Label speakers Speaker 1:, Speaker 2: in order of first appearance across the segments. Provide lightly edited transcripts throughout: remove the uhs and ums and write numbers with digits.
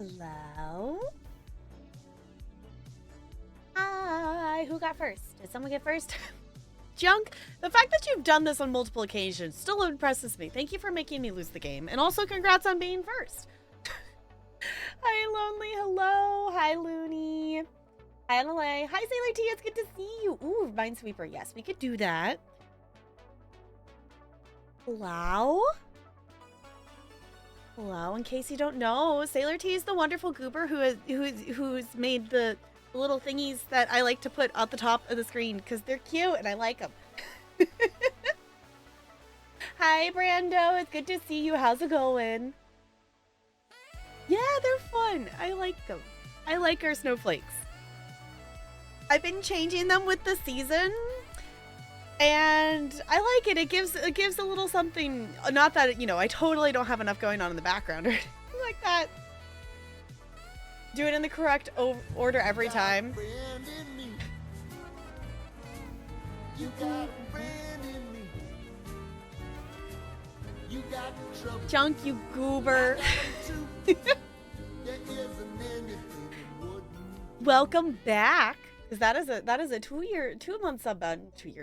Speaker 1: Hello? Hi, who got first? Did someone get first? Junk, the fact that you've done this on multiple occasions still impresses me. Thank you for making me lose the game. And also congrats on being first. Hi, Lonely. Hello. Hi, Looney. Hi, LA. Hi, Sailor T. It's good to see you. Ooh, Minesweeper. Yes, we could do that. Hello? Hello. In case you don't know, Sailor T is the wonderful goober who's made the little thingies that I like to put at the top of the screen because they're cute and I like them. Hi, Brando. It's good to see you. How's it going? Yeah, they're fun. I like them. I like our snowflakes. I've been changing them with the season, and I like it. It gives a little something. Not that, you know, I totally don't have enough going on in the background or anything like that. Do it in the correct order every time. Junk, you goober. Welcome back. Because that is a 2 month sub badge,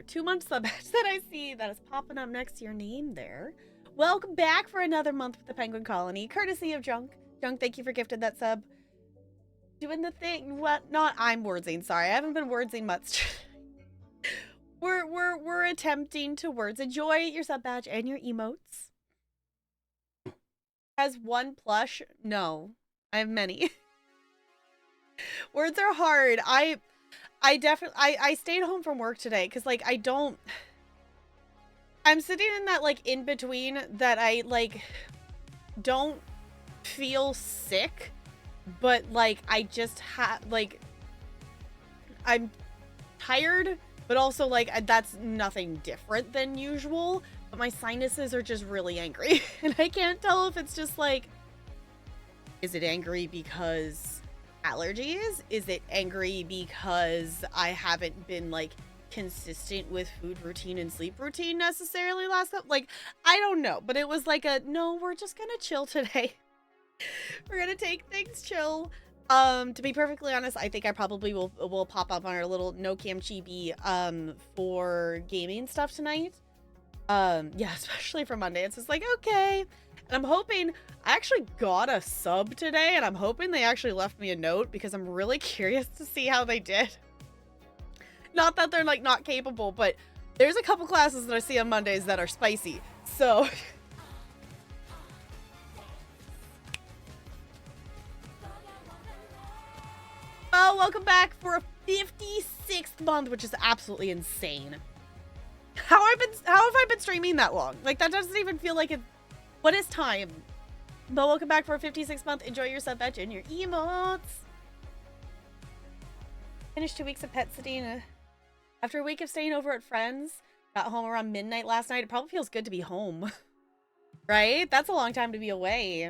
Speaker 1: 2 month sub badge that I see that is popping up next to your name there. Welcome back for another month with the Penguin Colony, courtesy of Junk. Junk, thank you for gifting that sub. Doing the thing. What? Not I'm wordsing. Sorry, I haven't been wordsing much. We're attempting to words. Enjoy your sub badge and your emotes. Has one plush? No, I have many. Words are hard. I definitely I stayed home from work today because like I'm sitting in that like in between that I like don't feel sick, but like I just like I'm tired, but also like that's nothing different than usual, but my sinuses are just really angry and I can't tell if it's just like, is it angry because allergies? Is it angry because I haven't been like consistent with food routine and sleep routine necessarily last up? Like, I don't know, but it was like no, we're just gonna chill today. We're gonna take things chill. To be perfectly honest, I think I probably will pop up on our little no cam chibi for gaming stuff tonight. Yeah, especially for Monday. It's just like, okay. And I'm hoping, I actually got a sub today, and I'm hoping they actually left me a note because I'm really curious to see how they did. Not that they're like not capable, but there's a couple classes that I see on Mondays that are spicy. So oh, welcome back for a 56th month, which is absolutely insane. How have I been streaming that long? Like, that doesn't even feel like it. What is time? But welcome back for a 56th month. Enjoy your sub badge and your emotes. Finished 2 weeks of pet sitting. After a week of staying over at friends, got home around midnight last night. It probably feels good to be home. Right? That's a long time to be away.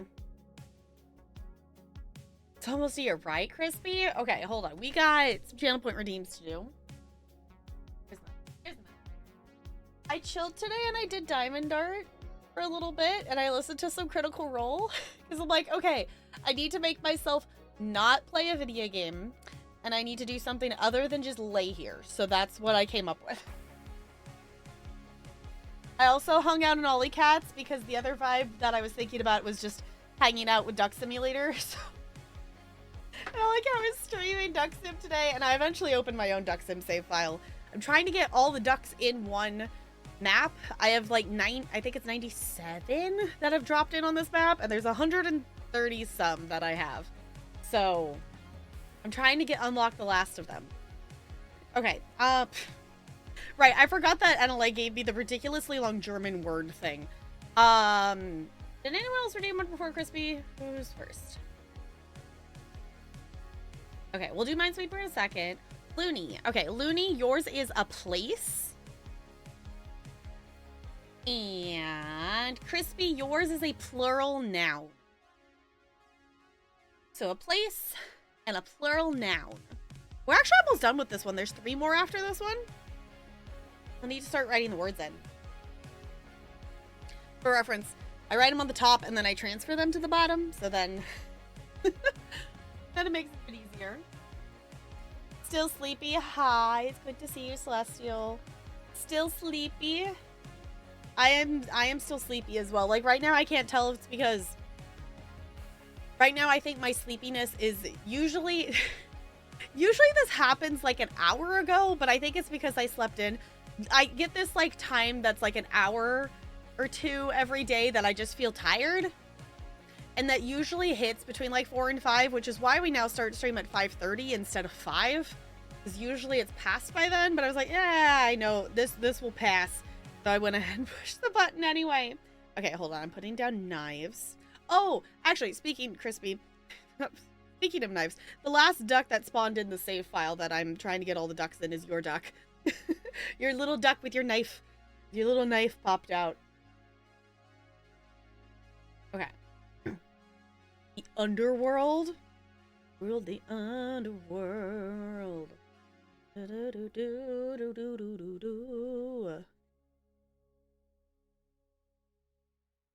Speaker 1: It's almost a year, right, Crispy? Okay, hold on. We got some channel point redeems to do. I chilled today and I did Diamond Dart for a little bit and I listened to some Critical Role because I'm like, okay, I need to make myself not play a video game and I need to do something other than just lay here. So that's what I came up with. I also hung out in Ollie Cats because the other vibe that I was thinking about was just hanging out with Duck Simulator. So I like how I was streaming Duck Sim today and I eventually opened my own Duck Sim save file. I'm trying to get all the ducks in one map. I have like I think it's 97 that have dropped in on this map, and there's 130 some that I have. So I'm trying to unlock the last of them. Okay, right, I forgot that NLA gave me the ridiculously long German word thing. Did anyone else redeem one before Crispy? Who's first? Okay, we'll do Minesweeper in a second. Looney. Okay, Looney, yours is a place. And Crispy, yours is a plural noun. So a place and a plural noun. We're actually almost done with this one. There's 3 more after this one. I need to start writing the words in. For reference, I write them on the top and then I transfer them to the bottom. So then That makes it a bit easier. Still sleepy? Hi, it's good to see you, Celestial. Still sleepy? I am still sleepy as well. Like right now I can't tell if it's because right now I think my sleepiness is usually this happens like an hour ago, but I think it's because I slept in. I get this like time that's like an hour or two every day that I just feel tired. And that usually hits between like 4 and 5, which is why we now start stream at 5:30 instead of 5. Because usually it's past by then, but I was like, yeah, I know this will pass. So I went ahead and pushed the button anyway. Okay, hold on. I'm putting down knives. Oh, actually, speaking of knives, the last duck that spawned in the save file that I'm trying to get all the ducks in is your duck. Your little duck with your knife. Your little knife popped out. Okay. The underworld? Rule the underworld.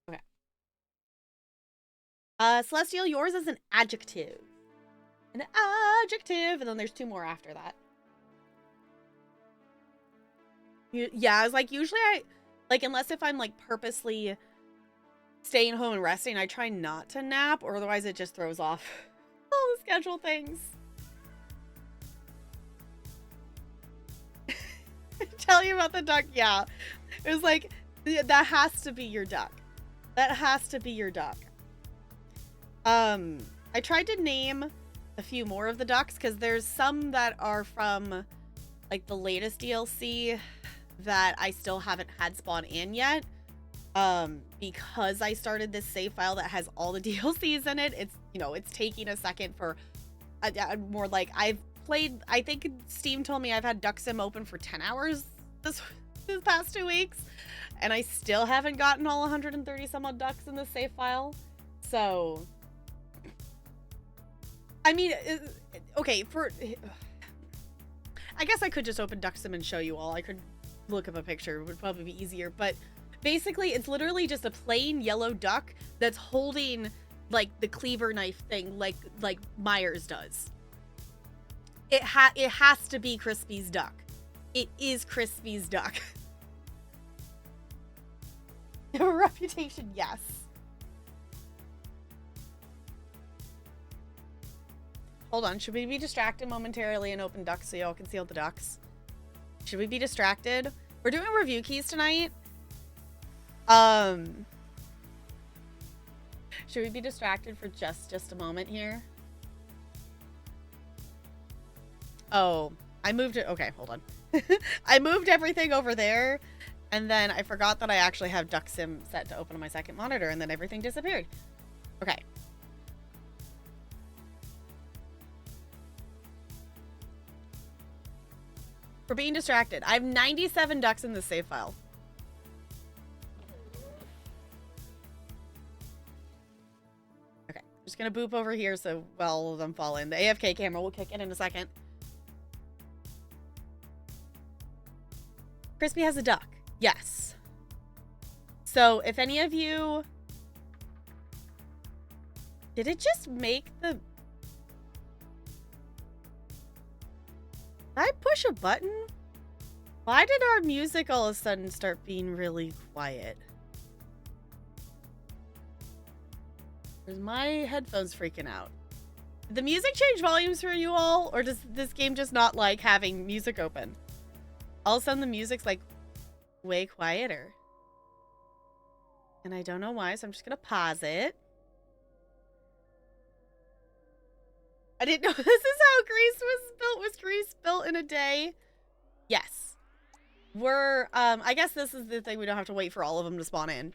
Speaker 1: Okay. Celestial, yours is an adjective. An adjective, and then there's 2 more after that. Yeah, I was like, usually unless if I'm like purposely staying home and resting, I try not to nap, or otherwise it just throws off all the schedule things. Tell you about the duck, yeah. It was like, that has to be your duck. That has to be your duck. I tried to name a few more of the ducks, because there's some that are from, like, the latest DLC that I still haven't had spawn in yet. Because I started this save file that has all the DLCs in it, it's, you know, it's taking a second for more like I've played, I think Steam told me I've had Duck Sim open for 10 hours this past 2 weeks, and I still haven't gotten all 130 some odd ducks in the save file. So, I mean, okay, I guess I could just open Duck Sim and show you all. I could look up a picture, it would probably be easier, but basically, it's literally just a plain yellow duck that's holding, like, the cleaver knife thing, like Myers does. It has to be Crispy's duck. It is Crispy's duck. Reputation, yes. Hold on, should we be distracted momentarily and open ducks so y'all can see all the ducks? Should we be distracted? We're doing review keys tonight. Should we be distracted for just a moment here? Oh, I moved it. Okay, hold on. I moved everything over there, and then I forgot that I actually have Duck Sim set to open on my second monitor, and then everything disappeared. Okay. For being distracted. I have 97 ducks in the save file. Okay, I'm just gonna boop over here so all of them fall in. The AFK camera will kick in a second. Crispy has a duck. Yes. So if any of you... Did it just make the... Did I push a button? Why did our music all of a sudden start being really quiet? Is my headphones freaking out? Did the music change volumes for you all? Or does this game just not like having music open? All of a sudden the music's like way quieter. And I don't know why, so I'm just gonna pause it. I didn't know this is how Greece was built. Was Greece built in a day? Yes. We're, I guess this is the thing, we don't have to wait for all of them to spawn in.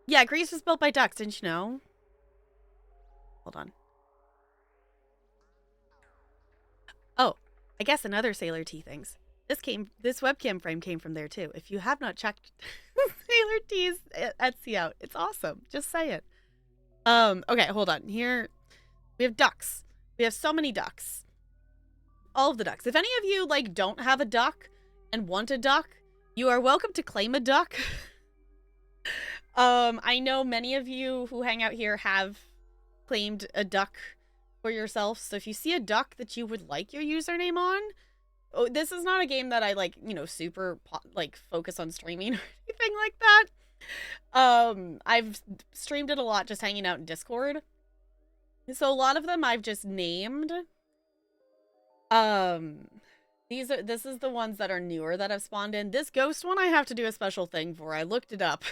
Speaker 1: Yeah, Greece was built by ducks, didn't you know? Hold on. Oh, I guess another Sailor T things. This webcam frame came from there too. If you have not checked Sailor T's Etsy out, it's awesome. Just say it. Okay, hold on. Here, we have ducks. We have so many ducks. All of the ducks. If any of you, like, don't have a duck and want a duck, you are welcome to claim a duck. I know many of you who hang out here have claimed a duck for yourself. So if you see a duck that you would like your username on, oh, this is not a game that I like, you know, super like focus on streaming or anything like that. I've streamed it a lot just hanging out in Discord. So a lot of them I've just named. This is the ones that are newer that have spawned in. This ghost one I have to do a special thing for. I looked it up.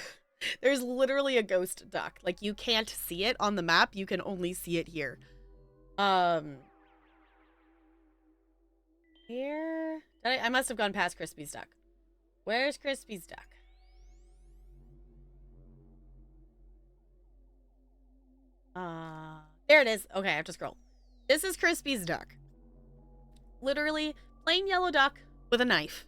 Speaker 1: There's literally a ghost duck. Like, you can't see it on the map. You can only see it here. Here? I must have gone past Crispy's duck. Where's Crispy's duck? There it is. Okay, I have to scroll. This is Crispy's duck. Literally, plain yellow duck with a knife.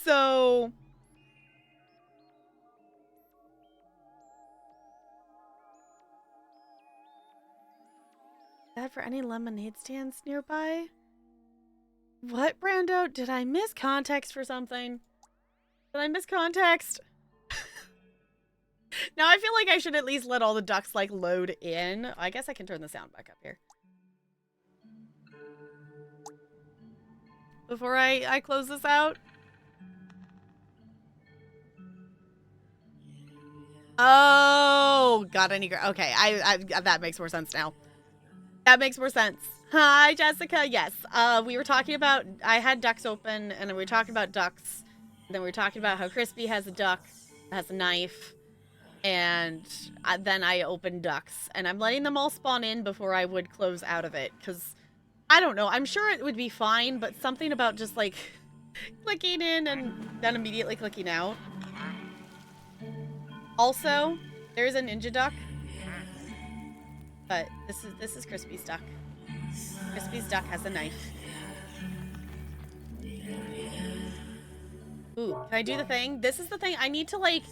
Speaker 1: So... That for any lemonade stands nearby? What, Brando? Did I miss context for something? Did I miss context? Now I feel like I should at least let all the ducks, like, load in. I guess I can turn the sound back up here. Before I close this out. Oh, got any... Okay, I that makes more sense now. That makes more sense. Hi, Jessica. Yes, we were talking about... I had ducks open, and we were talking about ducks. And then we were talking about how Crispy has a duck, has a knife. And then I opened ducks. And I'm letting them all spawn in before I would close out of it. Because, I don't know. I'm sure it would be fine, but something about just, like, clicking in and then immediately clicking out. Also, there's a ninja duck. But this is Crispy's duck. Crispy's duck has a knife. Ooh, can I do the thing? This is the thing. I need to, like...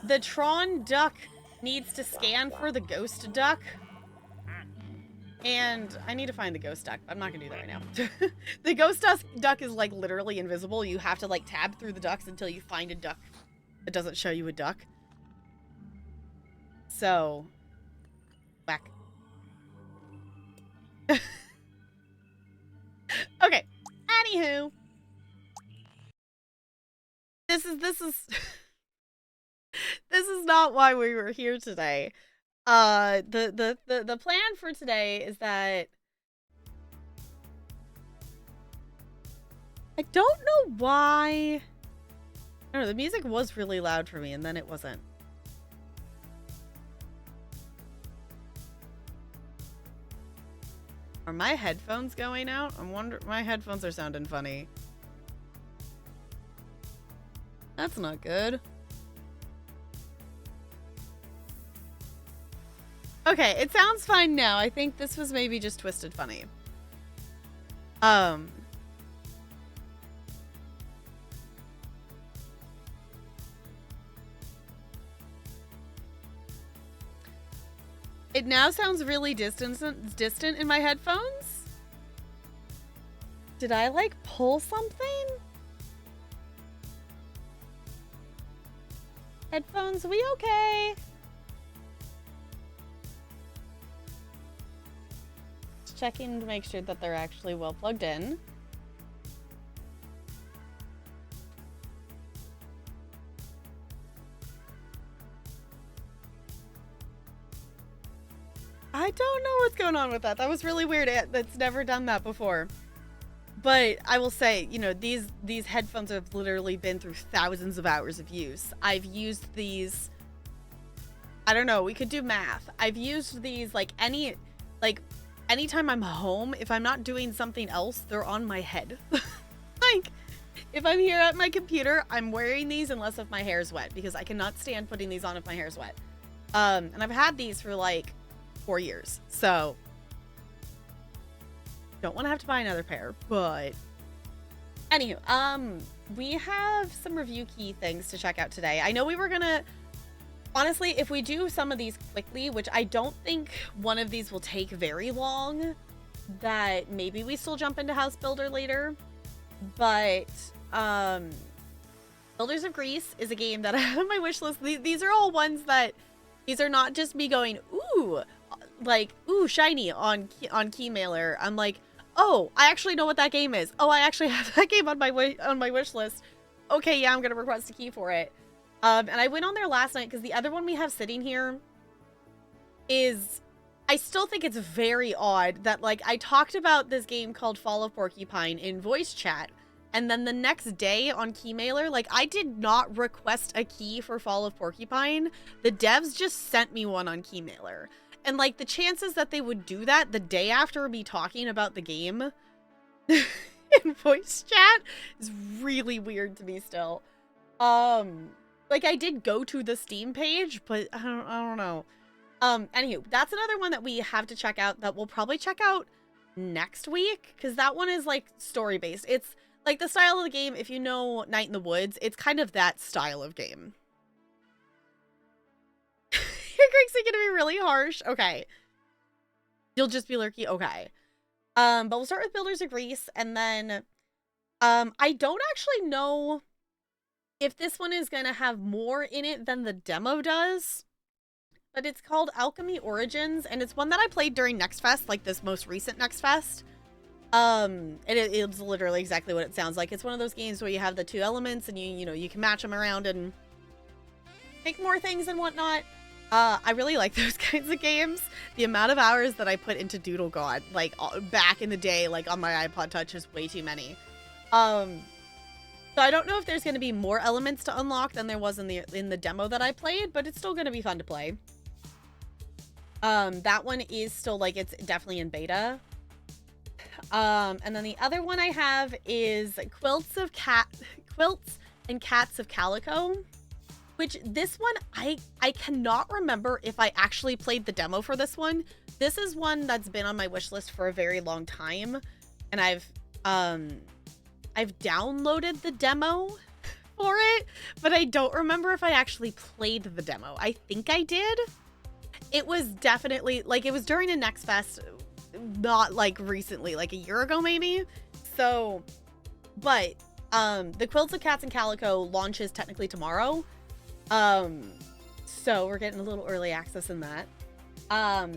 Speaker 1: The Tron duck needs to scan for the ghost duck. And I need to find the ghost duck. I'm not going to do that right now. The ghost duck is, like, literally invisible. You have to, like, tab through the ducks until you find a duck that doesn't show you a duck. So... Whack. Okay. Anywho. This is this is not why we were here today. The plan for today is that I don't know why. I don't know, the music was really loud for me and then it wasn't. Are my headphones going out? I'm wondering. My headphones are sounding funny. That's not good. Okay, it sounds fine now. I think this was maybe just twisted funny. It now sounds really distant in my headphones. Did I, like, pull something? Headphones, we okay? Just checking to make sure that they're actually well plugged in. I don't know what's going on with that. That was really weird. It's never done that before. But I will say, you know, these headphones have literally been through thousands of hours of use. I've used these, I don't know, we could do math. I've used these anytime I'm home, if I'm not doing something else, they're on my head. Like, if I'm here at my computer, I'm wearing these unless if my hair is wet, because I cannot stand putting these on if my hair is wet. And I've had these for like 4 years, so don't want to have to buy another pair. But anywho, we have some review key things to check out today. I know we were gonna, honestly, if we do some of these quickly, which I don't think one of these will take very long, that maybe we still jump into House Builder later. But Builders of Greece is a game that I have on my wish list. These are all ones that, these are not just me going, ooh, like, ooh, shiny on Keymailer. I'm like, oh, I actually know what that game is. Oh, I actually have that game on my wish list. Okay, yeah, I'm gonna request a key for it. And I went on there last night because the other one we have sitting here is, I still think it's very odd that, like, I talked about this game called Fall of Porcupine in voice chat, and then the next day on Keymailer, like, I did not request a key for Fall of Porcupine. The devs just sent me one on Keymailer. And, like, the chances that they would do that the day after me talking about the game in voice chat is really weird to me still. Like, I did go to the Steam page, but I don't know. Anywho, that's another one that we have to check out that we'll probably check out next week, because that one is, like, story-based. It's, like, the style of the game, if you know Night in the Woods, it's kind of that style of game. Your Greg's gonna be really harsh. Okay. You'll just be lurky? Okay. But we'll start with Builders of Greece, and then, I don't actually know if this one is gonna have more in it than the demo does. But it's called Alchemy Origins, and it's one that I played during Next Fest, like this most recent Next Fest. It's literally exactly what it sounds like. It's one of those games where you have the two elements, and you know, you can match them around and make more things and whatnot. I really like those kinds of games. The amount of hours that I put into Doodle God, like, back in the day, like, on my iPod Touch is way too many. So I don't know if there's going to be more elements to unlock than there was in the demo that I played, but it's still going to be fun to play. That one is still, like, it's definitely in beta. And then the other one I have is Quilts and Cats of Calico, which this one, I cannot remember if I actually played the demo for this one. This is one that's been on my wish list for a very long time, and I've downloaded the demo for it, but I don't remember if I actually played the demo. I think I did. It was definitely, like, it was during a Next Fest, not, like, recently, like a year ago maybe. So, but, the Quilts of Cats and Calico launches technically tomorrow. So we're getting a little early access in that. I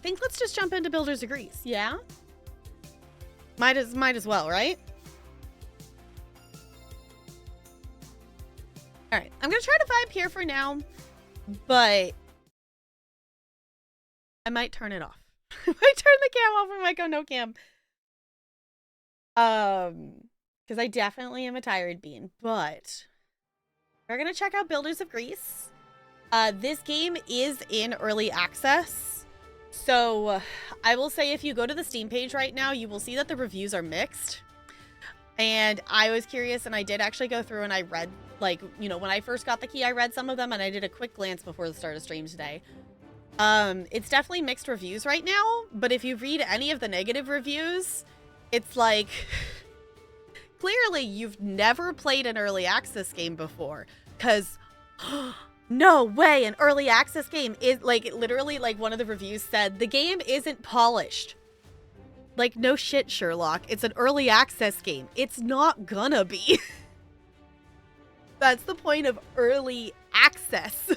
Speaker 1: think let's just jump into Builders of Greece, yeah? Might as well, right? Alright, I'm gonna try to vibe here for now, but I might turn it off. I might turn the cam off, I might go no cam. Because I definitely am a tired bean, but we're gonna check out Builders of Greece. This game is in early access, so I will say if you go to the Steam page right now, you will see that the reviews are mixed. And I was curious, and I did actually go through and I read, like, you know, when I first got the key, I read some of them, and I did a quick glance before the start of stream today. It's definitely mixed reviews right now, but if you read any of the negative reviews, it's like, clearly you've never played an early access game before, because no way, an early access game is, like, literally, like, one of the reviews said, the game isn't polished. Like, no shit, Sherlock. It's an early access game. It's not gonna be. That's the point of early access.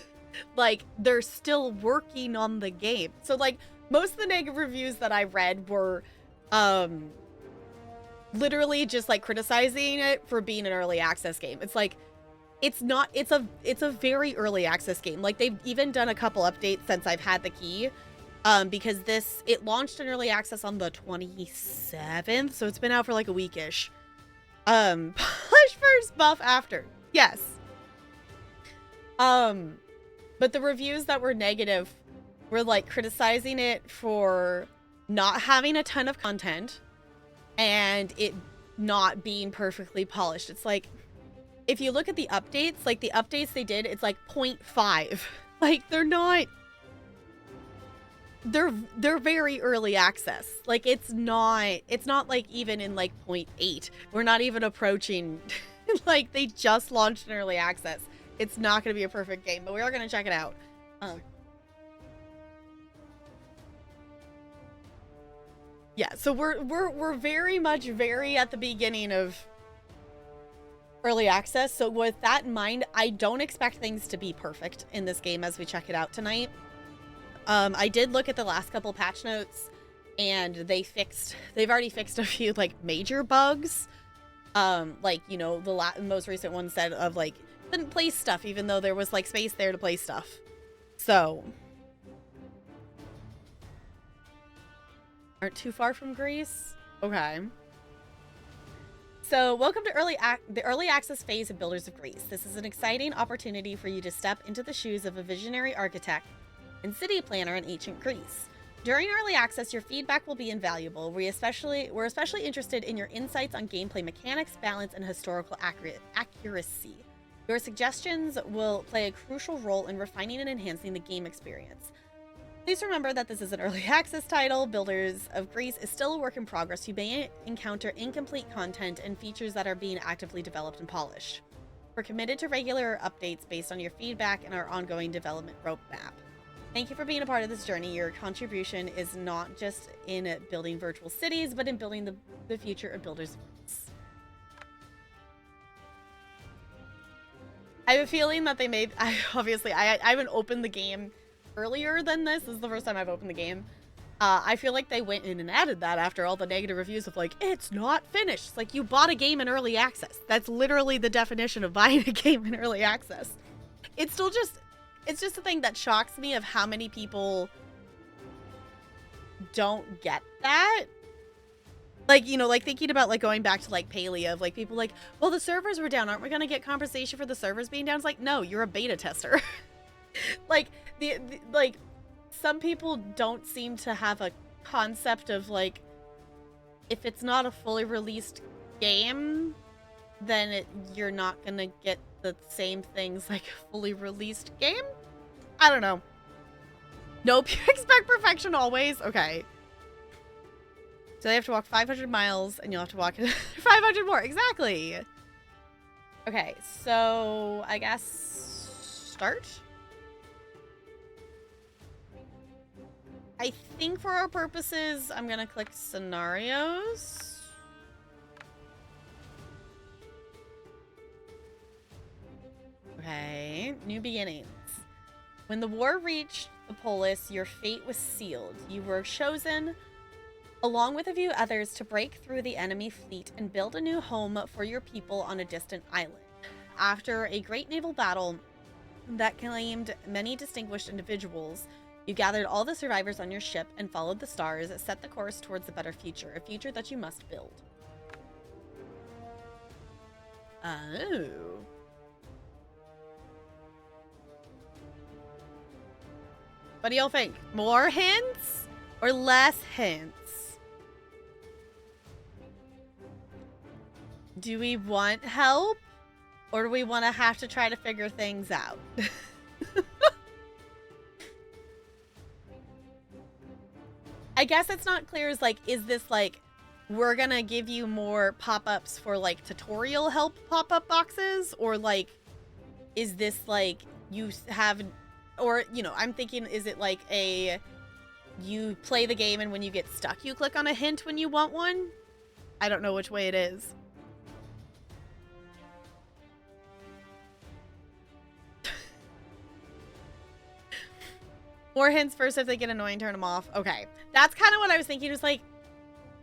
Speaker 1: Like, they're still working on the game. So, like, most of the negative reviews that I read were, literally just, like, criticizing it for being an early access game. It's like, it's not, it's a very early access game. Like, they've even done a couple updates since I've had the key. Because it launched in early access on the 27th, so it's been out for like a weekish. Polish first, buff after. Yes. But the reviews that were negative were, like, criticizing it for not having a ton of content and it not being perfectly polished. It's like, if you look at the updates, like, the updates they did, it's like 0.5. Like, they're not... They're very early access. Like, it's not like even in like 0.8. We're not even approaching, like, they just launched in early access. It's not going to be a perfect game, but we are going to check it out. Yeah, so we're very much very at the beginning of early access. So with that in mind, I don't expect things to be perfect in this game as we check it out tonight. I did look at the last couple patch notes, and they've already fixed a few like major bugs. Like, you know, the most recent one said of like couldn't place stuff even though there was like space there to place stuff. So aren't too far from Greece. Okay. So welcome to the early access phase of Builders of Greece. This is an exciting opportunity for you to step into the shoes of a visionary architect and city planner in ancient Greece. During early access, your feedback will be invaluable. We're especially interested in your insights on gameplay mechanics, balance, and historical accuracy. Your suggestions will play a crucial role in refining and enhancing the game experience. Please remember that this is an early access title. Builders of Greece is still a work in progress. You may encounter incomplete content and features that are being actively developed and polished. We're committed to regular updates based on your feedback and our ongoing development roadmap. Thank you for being a part of this journey. Your contribution is not just in building virtual cities, but in building the future of Builders of Greece. I have a feeling that they made... I haven't opened the game earlier than this. This is the first time I've opened the game. I feel like they went in and added that after all the negative reviews of like, it's not finished. It's like, you bought a game in early access. That's literally the definition of buying a game in early access. It's just a thing that shocks me of how many people don't get that. Like, you know, like thinking about like going back to like Palia of like people like, well, the servers were down. Aren't we going to get compensation for the servers being down? It's like, no, you're a beta tester. Like like some people don't seem to have a concept of like, if it's not a fully released game, then you're not going to get the same things like a fully released game? I don't know. Nope, you expect perfection always? Okay. So they have to walk 500 miles, and you'll have to walk 500 more. Exactly. Okay, so I guess start? I think for our purposes, I'm going to click scenarios. Okay, new beginnings. When the war reached the polis, your fate was sealed. You were chosen, along with a few others, to break through the enemy fleet and build a new home for your people on a distant island. After a great naval battle that claimed many distinguished individuals, you gathered all the survivors on your ship and followed the stars, set the course towards a better future, a future that you must build. Oh. What do y'all think? More hints or less hints? Do we want help or do we want to have to try to figure things out? I guess it's not clear as like, is this like, we're gonna give you more pop-ups for like tutorial help pop-up boxes, or like, is this like you have, or, you know, I'm thinking, is it like you play the game and when you get stuck, you click on a hint when you want one? I don't know which way it is. More hints first. If they get annoying, turn them off. Okay. That's kind of what I was thinking. It was like,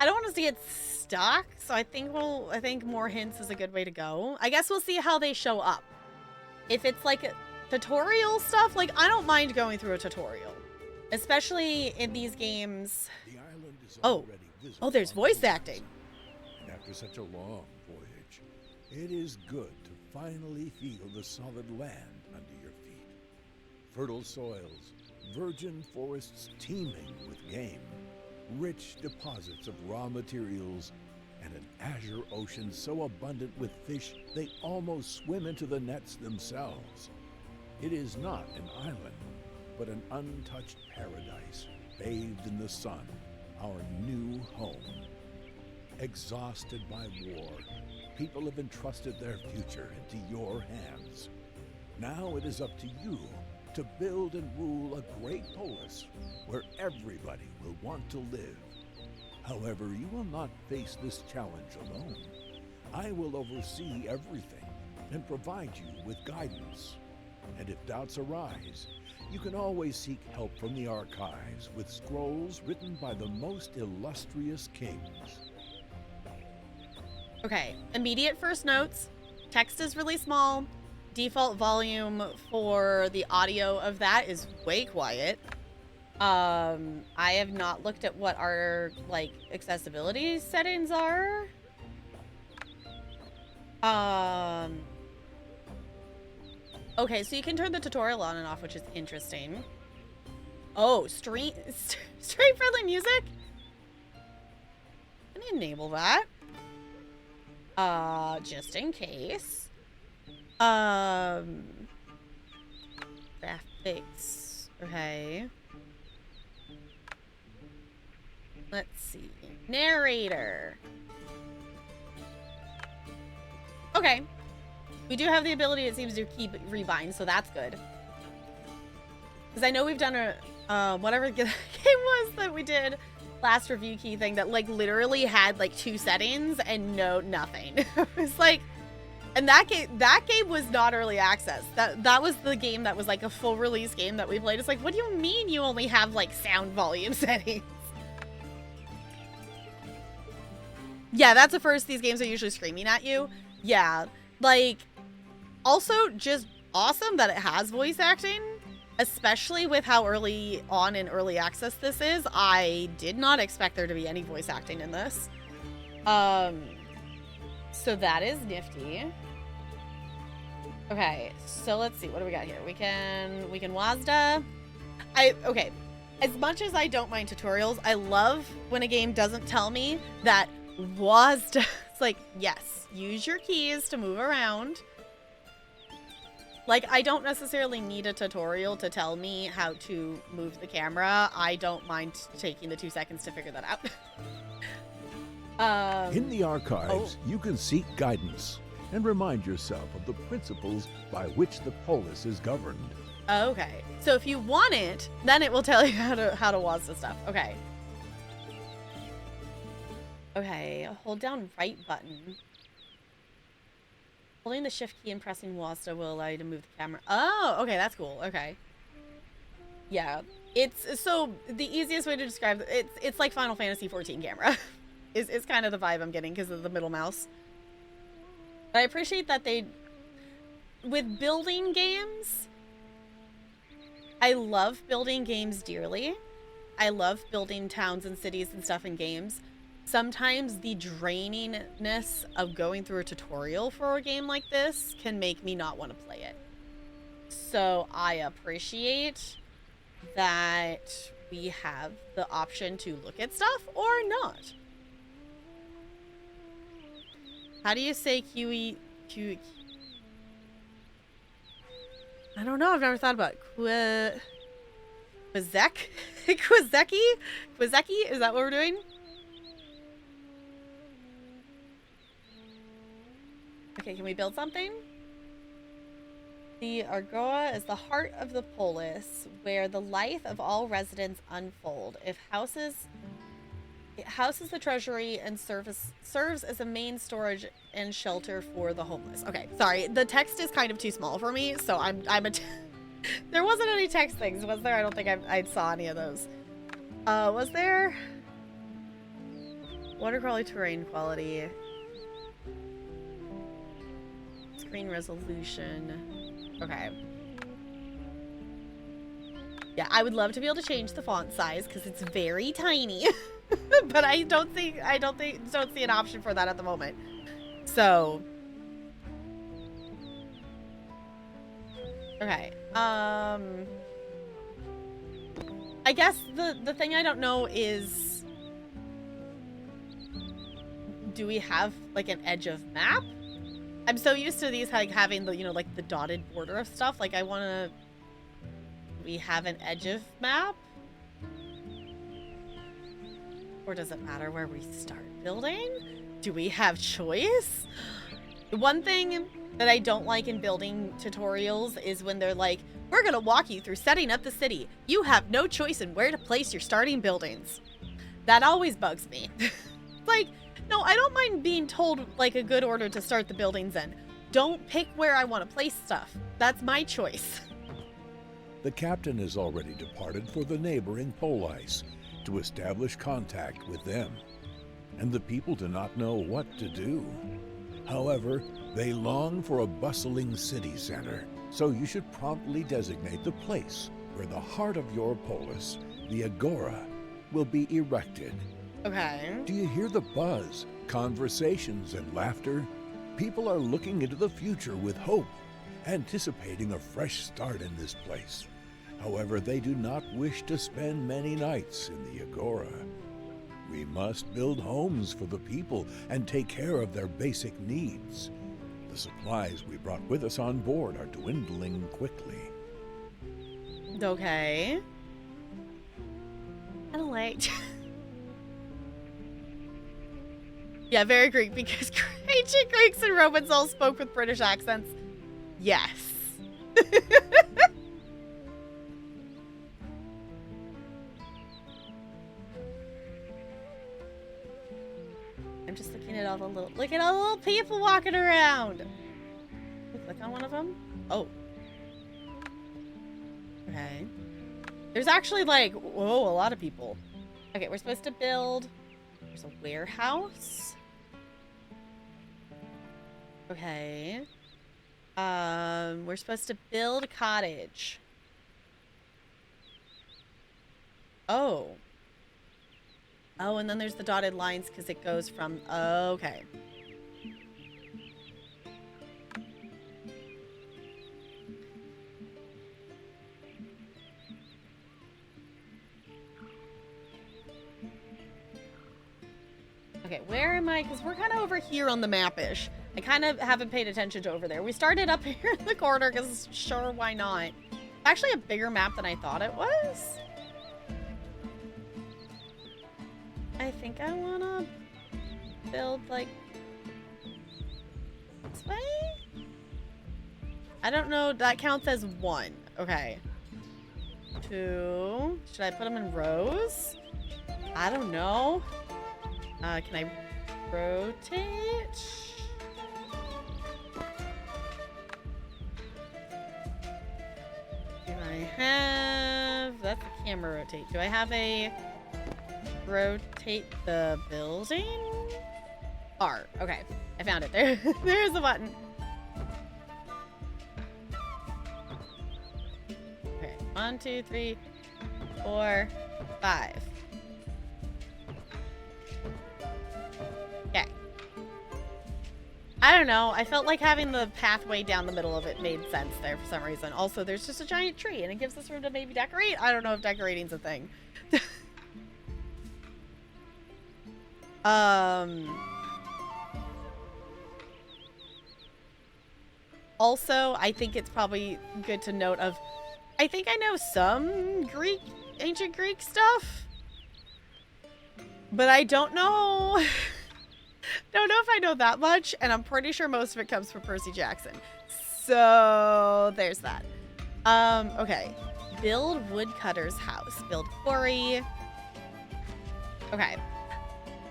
Speaker 1: I don't want us to get stuck, so I think more hints is a good way to go. I guess we'll see how they show up. If it's like a tutorial stuff, like I don't mind going through a tutorial, especially in these games.
Speaker 2: The island is
Speaker 1: oh, there's voice acting.
Speaker 2: And after such a long voyage, it is good to finally feel the solid land under your feet. Fertile soils, virgin forests teeming with game, rich deposits of raw materials, and an azure ocean so abundant with fish they almost swim into the nets themselves. It is not an island, but an untouched paradise, bathed in the sun, our new home. Exhausted by war, people have entrusted their future into your hands. Now it is up to you to build and rule a great polis where everybody will want to live. However, you will not face this challenge alone. I will oversee everything and provide you with guidance. And if doubts arise, you can always seek help from the archives with scrolls written by the most illustrious kings.
Speaker 1: Okay, immediate first notes. Text is really small. Default volume for the audio of that is way quiet. I have not looked at what our, like, accessibility settings are. Okay, so you can turn the tutorial on and off, which is interesting. Oh, stream friendly music? Let me enable that. Just in case. Graphics. Okay. Let's see. Narrator. Okay. We do have the ability, it seems, to keep rebind, so that's good. Because I know we've done a, whatever game was that we did last review key thing that, like, literally had, like, 2 settings and nothing. It was like, and that game was not early access. That was the game that was, like, a full release game that we played. It's like, what do you mean you only have, like, sound volume settings? Yeah, that's the first. These games are usually screaming at you. Yeah, like, also just awesome that it has voice acting, especially with how early on in early access this is. I did not expect there to be any voice acting in this. So that is nifty. Okay, so let's see, what do we got here? We can WASD. Okay, as much as I don't mind tutorials, I love when a game doesn't tell me that WASD. It's like, yes, use your keys to move around. Like, I don't necessarily need a tutorial to tell me how to move the camera. I don't mind taking the 2 seconds to figure that out.
Speaker 2: In the archives, you can seek guidance and remind yourself of the principles by which the polis is governed.
Speaker 1: Okay, so if you want it, then it will tell you how to WASD stuff. Okay. Okay, hold down right button. Holding the shift key and pressing WASD will allow you to move the camera. Oh, okay, that's cool. Okay. Yeah, it's so the easiest way to describe it's like Final Fantasy XIV camera. is kind of the vibe I'm getting because of the middle mouse. But I appreciate that with building games, I love building games dearly. I love building towns and cities and stuff in games. Sometimes the drainingness of going through a tutorial for a game like this can make me not want to play it. So I appreciate that we have the option to look at stuff or not. How do you say QE? I don't know. I've never thought about it. Quizek? Quizeki? Quizeki? Is that what we're doing? Okay, can we build something? The Argoa is the heart of the polis, where the life of all residents unfold. It houses the treasury and serves as a main storage and shelter for the homeless. Okay, sorry, the text is kind of too small for me, so there wasn't any text things, was there? I don't think I saw any of those. Was there? Water quality, terrain quality. Screen resolution. Okay. Yeah, I would love to be able to change the font size because it's very tiny. But I don't see an option for that at the moment. So okay. I guess the thing I don't know is, do we have like an edge of map? I'm so used to these like having the, you know, like the dotted border of stuff. Like I want to, we have an edge of map? Or does it matter where we start building? Do we have choice? One thing that I don't like in building tutorials is when they're like, we're gonna walk you through setting up the city. You have no choice in where to place your starting buildings. That always bugs me. Like, no, I don't mind being told, like, a good order to start the buildings in. Don't pick where I want to place stuff. That's my choice.
Speaker 2: The captain has already departed for the neighboring Police to establish contact with them, and the people do not know what to do. However, they long for a bustling city center, so you should promptly designate the place where the heart of your polis, the Agora, will be erected.
Speaker 1: Okay.
Speaker 2: Do you hear the buzz, conversations, and laughter? People are looking into the future with hope, anticipating a fresh start in this place. However, they do not wish to spend many nights in the Agora. We must build homes for the people and take care of their basic needs. The supplies we brought with us on board are dwindling quickly.
Speaker 1: Okay. I don't like... Yeah, very Greek, because ancient Greeks and Romans all spoke with British accents. Yes. I'm just looking at all the little... Look at all the little people walking around. Click on one of them. Oh. Okay. There's actually, like, whoa, a lot of people. Okay, we're supposed to build... There's a warehouse. Okay. We're supposed to build a cottage. Oh. Oh, and then there's the dotted lines because it goes from... Okay. Okay, where am I? Because we're kind of over here on the map-ish. I kind of haven't paid attention to over there. We started up here in the corner because sure, why not? Actually a bigger map than I thought it was. I think I want to build, like, this way? I don't know. That counts as 1. Okay. 2. Should I put them in rows? I don't know. Can I rotate? Do I have... That's the camera rotate. Do I have a... Rotate the building? R. Okay. I found it. There's the button. Okay. 1, 2, 3, 4, 5. Okay. I don't know. I felt like having the pathway down the middle of it made sense there for some reason. Also, there's just a giant tree, and it gives us room to maybe decorate. I don't know if decorating's a thing. Also, I think it's probably good to note of... I think I know some ancient Greek stuff. But I don't know... Don't know if I know that much, and I'm pretty sure most of it comes from Percy Jackson. So, there's that. Okay. Build woodcutter's house. Build quarry. Okay.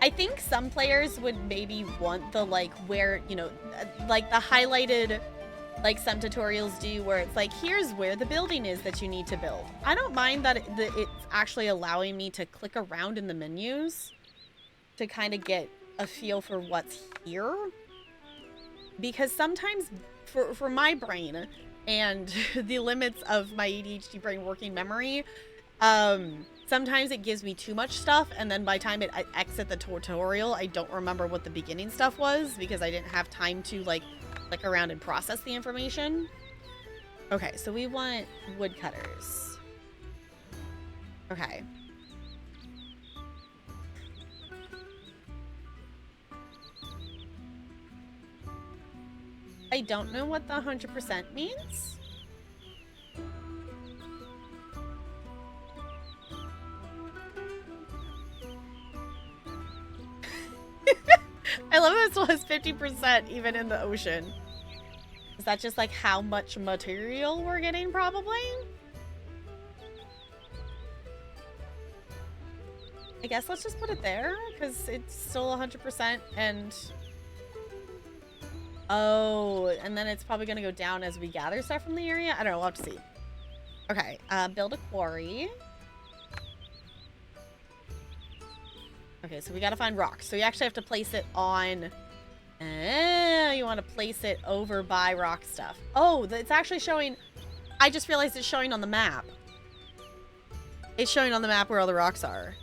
Speaker 1: I think some players would maybe want the, like, where, you know, like the highlighted, like some tutorials do, where it's like, here's where the building is that you need to build. I don't mind that it's actually allowing me to click around in the menus to kind of get a feel for what's here, because sometimes for my brain and the limits of my ADHD brain working memory, sometimes it gives me too much stuff, and then by the time I exit the tutorial, I don't remember what the beginning stuff was because I didn't have time to, like, click around and process the information. Okay, so we want woodcutters. Okay. I don't know what the 100% means. I love that it still has 50% even in the ocean. Is that just like how much material we're getting, probably? I guess let's just put it there, because it's still 100% and... Oh, and then it's probably going to go down as we gather stuff from the area? I don't know, we'll have to see. Okay, build a quarry. Okay, so we gotta find rocks. So you actually have to place it on... you want to place it over by rock stuff. Oh, it's actually showing... I just realized it's showing on the map. It's showing on the map where all the rocks are.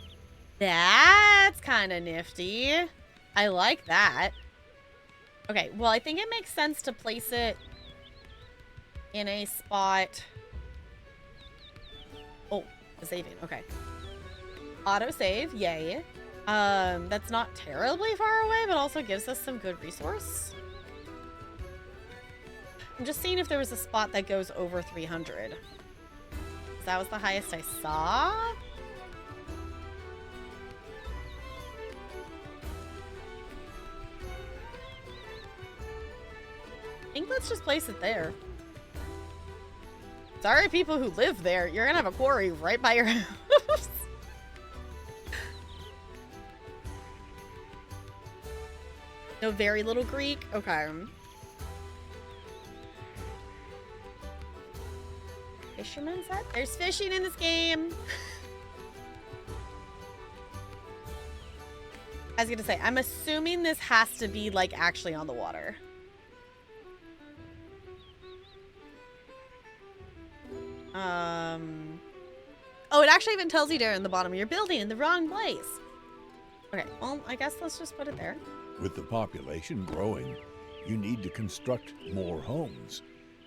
Speaker 1: That's kind of nifty. I like that. Okay, well, I think it makes sense to place it in a spot... Oh, saving. Okay. Autosave. Yay. That's not terribly far away, but also gives us some good resource. I'm just seeing if there was a spot that goes over 300. That was the highest I saw. I think let's just place it there. Sorry, people who live there. You're gonna have a quarry right by your house. No, very little Greek? Okay. Fisherman's hut? There's fishing in this game. I was gonna say, I'm assuming this has to be, like, actually on the water. Oh, it actually even tells you there in the bottom, you're building in the wrong place. Okay, well, I guess let's just put it there.
Speaker 2: With the population growing, you need to construct more homes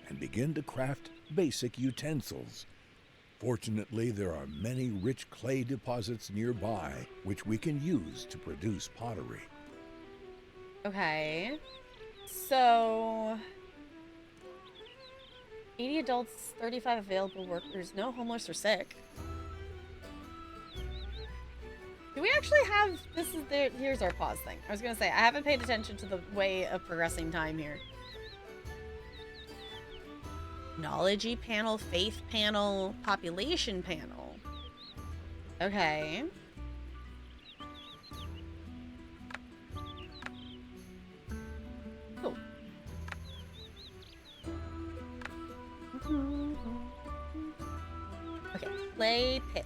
Speaker 2: and begin to craft basic utensils. Fortunately, there are many rich clay deposits nearby which we can use to produce pottery.
Speaker 1: Okay. So... 80 adults, 35 available workers, no homeless or sick. Do we actually have... Here's our pause thing. I was going to say, I haven't paid attention to the way of progressing time here. Knowledge panel, faith panel, population panel. Okay. Cool. Okay, clay pit.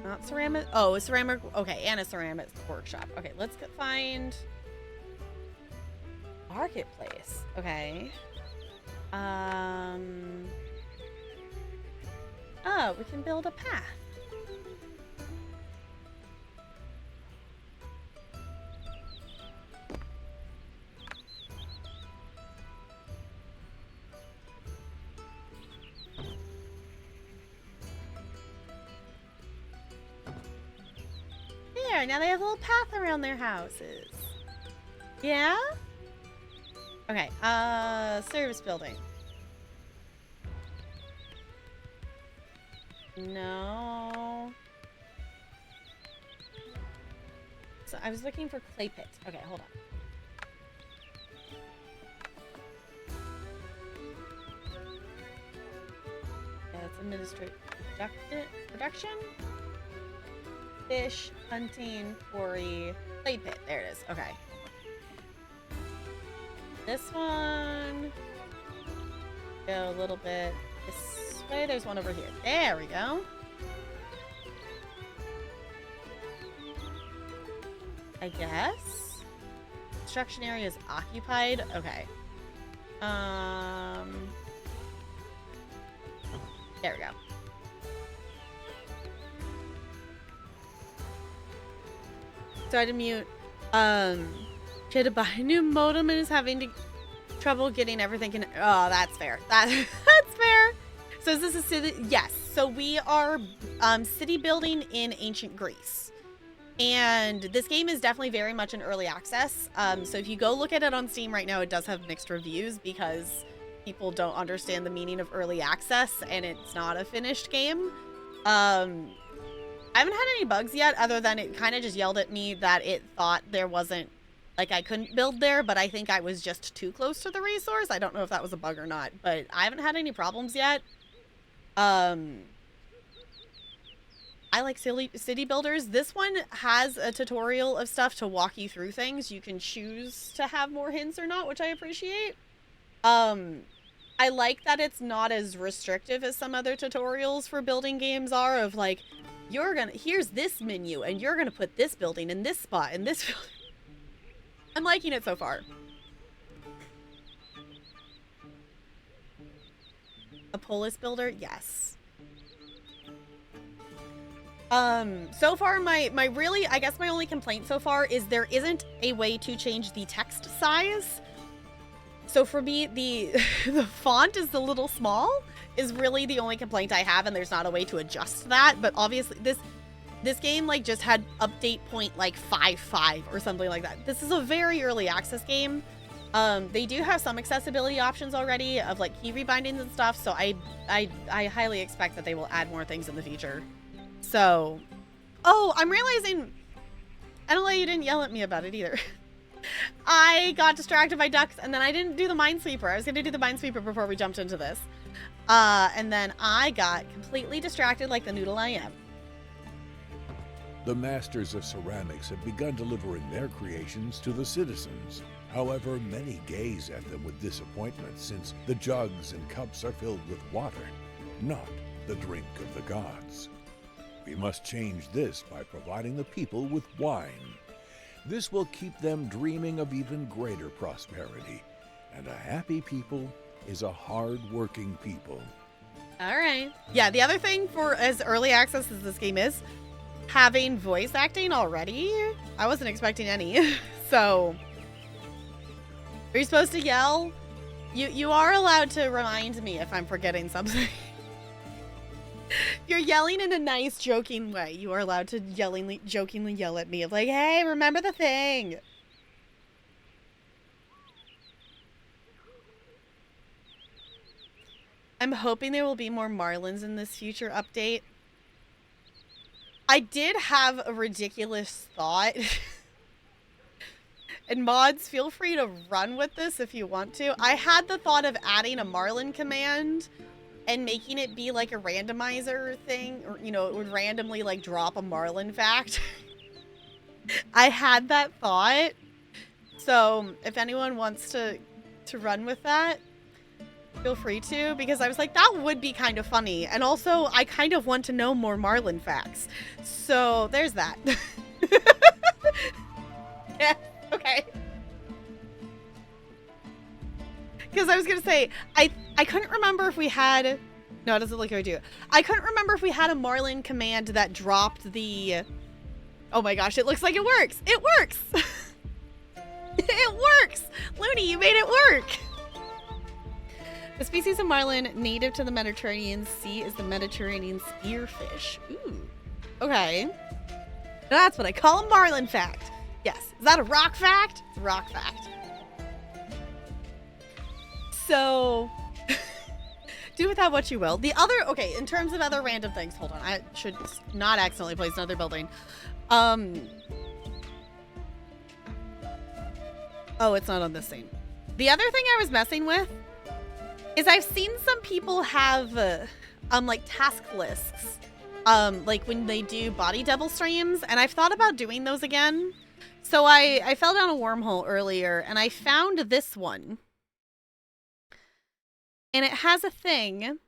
Speaker 1: Not ceramic. Oh, a ceramic. Okay, and a ceramic workshop. Okay, let's find marketplace. Okay. Oh, we can build a path. There, now they have a little path around their houses. Yeah? Okay, service building. No. So I was looking for clay pit. Okay, hold on. That's administrative production. Fish, hunting, quarry, clay pit. There it is. Okay. This one. Go a little bit this way. There's one over here. There we go. I guess. Construction area is occupied. Okay. There we go. Tried to mute. She had to buy a new modem and is having trouble getting everything. Oh, that's fair. That's fair. So is this a city? Yes. So we are city building in ancient Greece. And this game is definitely very much in early access. So if you go look at it on Steam right now, it does have mixed reviews because people don't understand the meaning of early access and it's not a finished game. I haven't had any bugs yet, other than it kind of just yelled at me that it thought there wasn't, like, I couldn't build there, but I think I was just too close to the resource. I don't know if that was a bug or not, but I haven't had any problems yet. I like city builders. This one has a tutorial of stuff to walk you through things. You can choose to have more hints or not, which I appreciate. I like that it's not as restrictive as some other tutorials for building games are of like, here's this menu and you're gonna put this building in this spot and this building. I'm liking it so far. A Polis builder? Yes. So far my really, I guess my only complaint so far is there isn't a way to change the text size. So for me, the font is a little small is really the only complaint I have, and there's not a way to adjust that. But obviously this game like just had update point like 5.5 or something like that. This is a very early access game. They do have some accessibility options already of like key rebindings and stuff, so I highly expect that they will add more things in the future. So, oh, I'm realizing, I don't know, you didn't yell at me about it either. I got distracted by ducks, and then I didn't do the Minesweeper. I was going to do the Minesweeper before we jumped into this. And then I got completely distracted like the noodle I am.
Speaker 2: The masters of ceramics have begun delivering their creations to the citizens. However, many gaze at them with disappointment since the jugs and cups are filled with water, not the drink of the gods. We must change this by providing the people with wine. This will keep them dreaming of even greater prosperity. And a happy people is a hard-working people.
Speaker 1: All right. Yeah, the other thing for as early access as this game is, having voice acting already, I wasn't expecting any. So, are you supposed to yell? You are allowed to remind me if I'm forgetting something. You're yelling in a nice, joking way. You are allowed to jokingly yell at me of like, hey, remember the thing. I'm hoping there will be more Marlins in this future update. I did have a ridiculous thought. And mods, feel free to run with this if you want to. I had the thought of adding a Marlin command and making it be like a randomizer thing, or, you know, it would randomly like drop a Marlin fact. I had that thought. So if anyone wants to run with that, feel free to, because I was like, that would be kind of funny. And also I kind of want to know more Marlin facts. So there's that. Yeah, okay. Because I was going to say, I couldn't remember if we had... No, it doesn't look like I do. I couldn't remember if we had a Marlin command that dropped the... Oh my gosh, it looks like it works! It works! It works! Looney, you made it work! The species of marlin native to the Mediterranean Sea is the Mediterranean spearfish. Ooh. Okay. That's what I call a marlin fact. Yes. Is that a rock fact? It's a rock fact. So, do with that what you will. The other, okay, in terms of other random things, hold on. I should not accidentally place another building. Oh, it's not on this scene. The other thing I was messing with is I've seen some people have, like task lists, like when they do body double streams, and I've thought about doing those again. So I fell down a wormhole earlier and I found this one. And it has a thing, and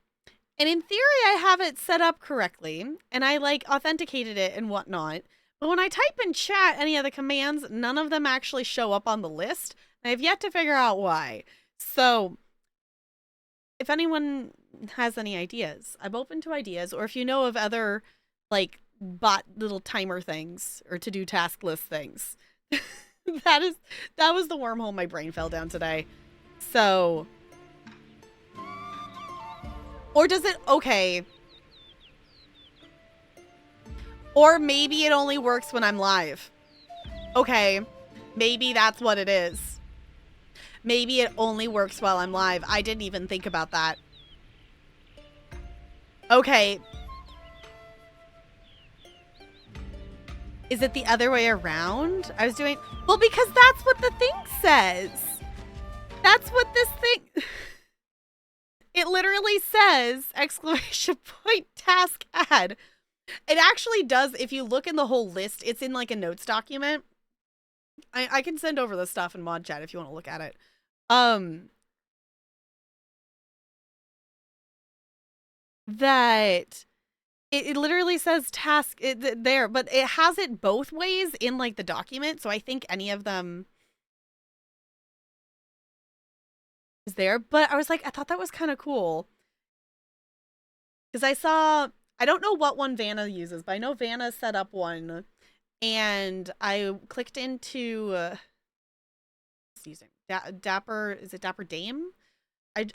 Speaker 1: in theory I have it set up correctly, and I like authenticated it and whatnot, but when I type in chat any of the commands, none of them actually show up on the list, and I've yet to figure out why. So, if anyone has any ideas, I'm open to ideas, or if you know of other, like, bot little timer things, or to-do task list things. that was the wormhole my brain fell down today. So... Or does it, okay. Or maybe it only works when I'm live. Okay, maybe that's what it is. Maybe it only works while I'm live. I didn't even think about that. Okay. Is it the other way around? I was doing, well, because that's what the thing says. That's what this thing... It literally says, ! Task add. It actually does. If you look in the whole list, it's in like a notes document. I can send over the stuff in mod chat if you want to look at it. That it literally says task there, but it has it both ways in like the document. So I think any of them is there. But I was like, I thought that was kind of cool. Because I don't know what one Vanna uses, but I know Vanna set up one. And I clicked into Dapper, is it Dapper Dame?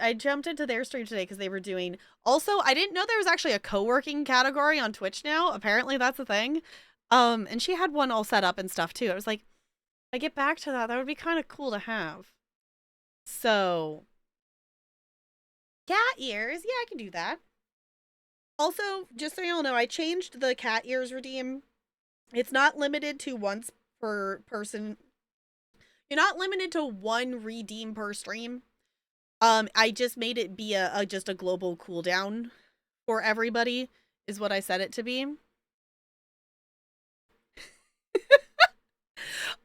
Speaker 1: I jumped into their stream today because they were doing. Also, I didn't know there was actually a co-working category on Twitch now. Apparently, that's a thing. And she had one all set up and stuff too. I was like, if I get back to that, that would be kind of cool to have. So, cat ears, yeah, I can do that. Also, just so y'all know, I changed the cat ears redeem. It's not limited to once per person. You're not limited to one redeem per stream. I just made it be just a global cooldown for everybody, is what I set it to be.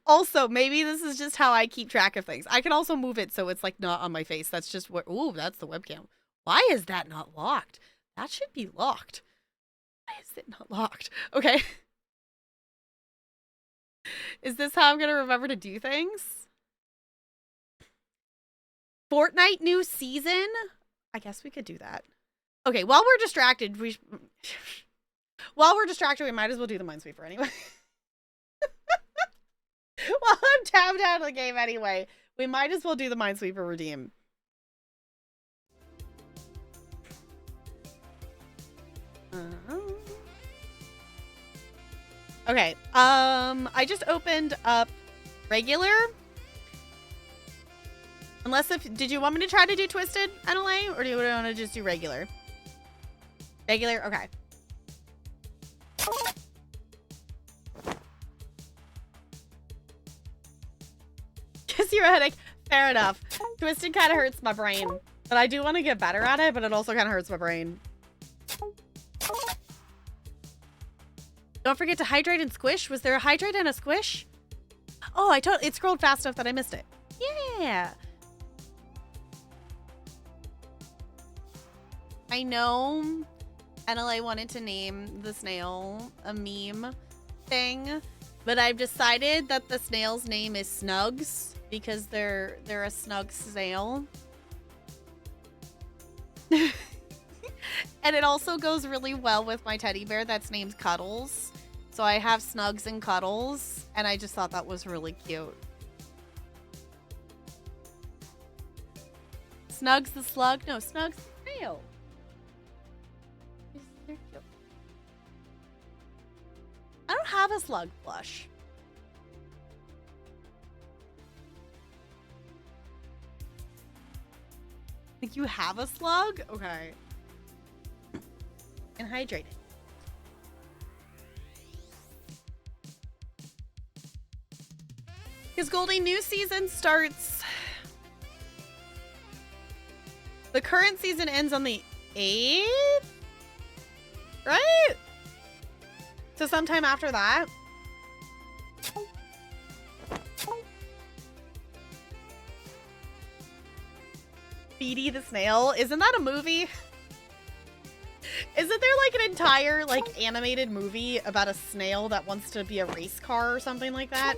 Speaker 1: Also, maybe this is just how I keep track of things. I can also move it so it's like not on my face. That's just what. Ooh, that's the webcam. Why is that not locked? That should be locked. Why is it not locked? Okay. Is this how I'm gonna remember to do things? Fortnite new season? I guess we could do that. Okay, while we're distracted, we might as well do the Minesweeper anyway. While I'm tabbed out of the game anyway, we might as well do the Minesweeper redeem. Okay, I just opened up regular. Unless did you want me to try to do Twisted, NLA? Or do you want to just do regular? Regular? Okay. Gives you a headache. Fair enough. Twisted kind of hurts my brain. But I do want to get better at it, but it also kind of hurts my brain. Don't forget to hydrate and squish. Was there a hydrate and a squish? Oh, it scrolled fast enough that I missed it. Yeah. I know NLA wanted to name the snail a meme thing, but I've decided that the snail's name is Snugs because they're a snug snail. And it also goes really well with my teddy bear that's named Cuddles. So I have Snugs and Cuddles, and I just thought that was really cute. Snugs the slug? No, Snugs the snail. They're cute. I don't have a slug plush. Think you have a slug? Okay. And hydrate it. Because Goldie, new season starts. The current season ends on the 8th? Right? So sometime after that. Speedy the Snail. Isn't that a movie? Isn't there like an entire like animated movie about a snail that wants to be a race car or something like that?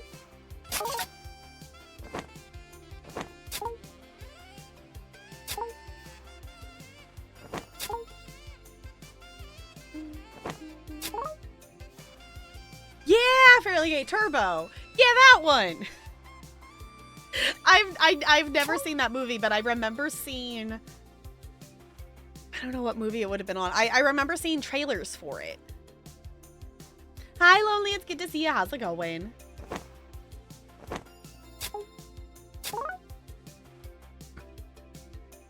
Speaker 1: Yeah, Fairly Gay Turbo. Yeah, that one. I've never seen that movie, but I remember seeing. I don't know what movie it would have been on. I remember seeing trailers for it. Hi, Lonely. It's good to see you. How's it going?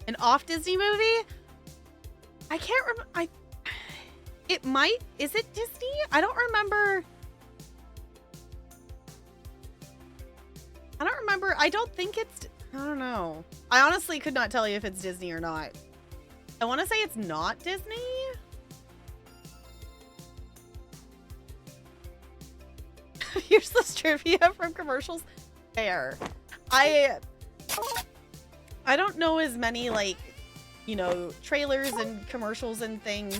Speaker 1: An off Disney movie? I can't remember. It might. Is it Disney? I don't remember. I don't remember. I don't think it's. I don't know. I honestly could not tell you if it's Disney or not. I want to say it's not Disney. useless trivia from commercials. Fair. I don't know as many, like, you know, trailers and commercials and things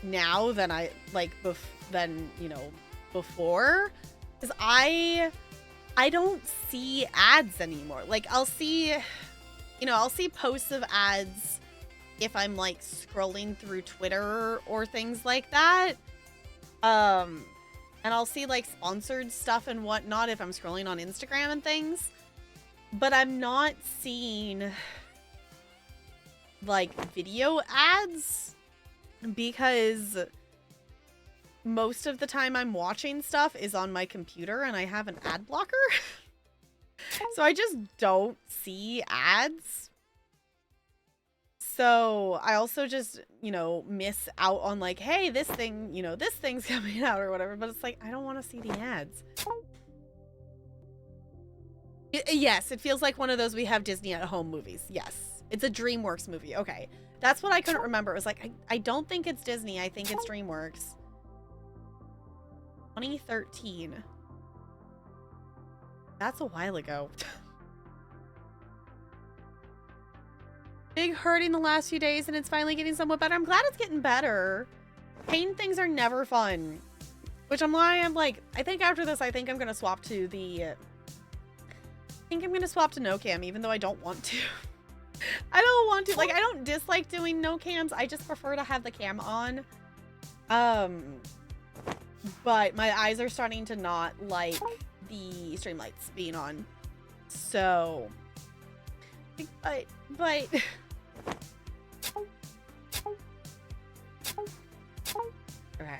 Speaker 1: now than I, like, you know, before. Because I don't see ads anymore. Like, I'll see, you know, I'll see posts of ads if I'm, like, scrolling through Twitter or things like that. And I'll see, like, sponsored stuff and whatnot if I'm scrolling on Instagram and things. But I'm not seeing, like, video ads because most of the time I'm watching stuff is on my computer and I have an ad blocker. So I just don't see ads. So I also just, you know, miss out on, like, hey, this thing, you know, this thing's coming out or whatever. But it's like, I don't want to see the ads. Yes, it feels like one of those We Have Disney at Home movies. Yes. It's a DreamWorks movie. Okay. That's what I couldn't remember. It was like, I don't think it's Disney. I think it's DreamWorks. 2013. That's a while ago. Big hurting the last few days and it's finally getting somewhat better. I'm glad it's getting better. Pain things are never fun. Which I'm why I'm like, I think after this, I think I'm going to swap to the... I think I'm going to swap to no cam, even though I don't want to. I don't want to. Like, I don't dislike doing no cams. I just prefer to have the cam on. But my eyes are starting to not like the stream lights being on. So... But... Okay.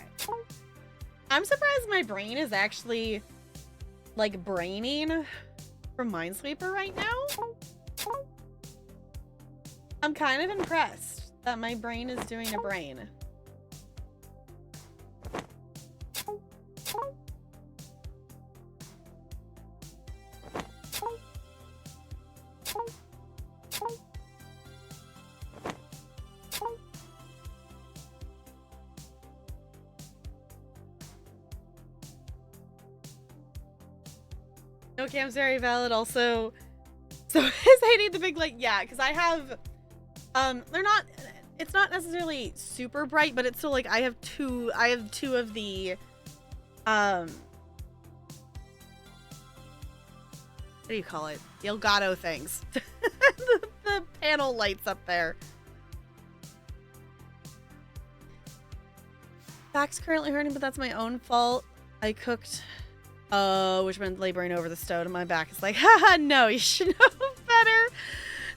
Speaker 1: I'm surprised my brain is actually, like, braining from Minesweeper right now. I'm kind of impressed that my brain is doing a brain. No cam's very valid. Also, so is hating the big light. Yeah, because I have, they're not. It's not necessarily super bright, but it's still like I have two of the, what do you call it? The Elgato things. the panel lights up there. Back's currently hurting, but that's my own fault. I cooked. Which meant laboring over the stove, and my back is like, haha, no, you should know better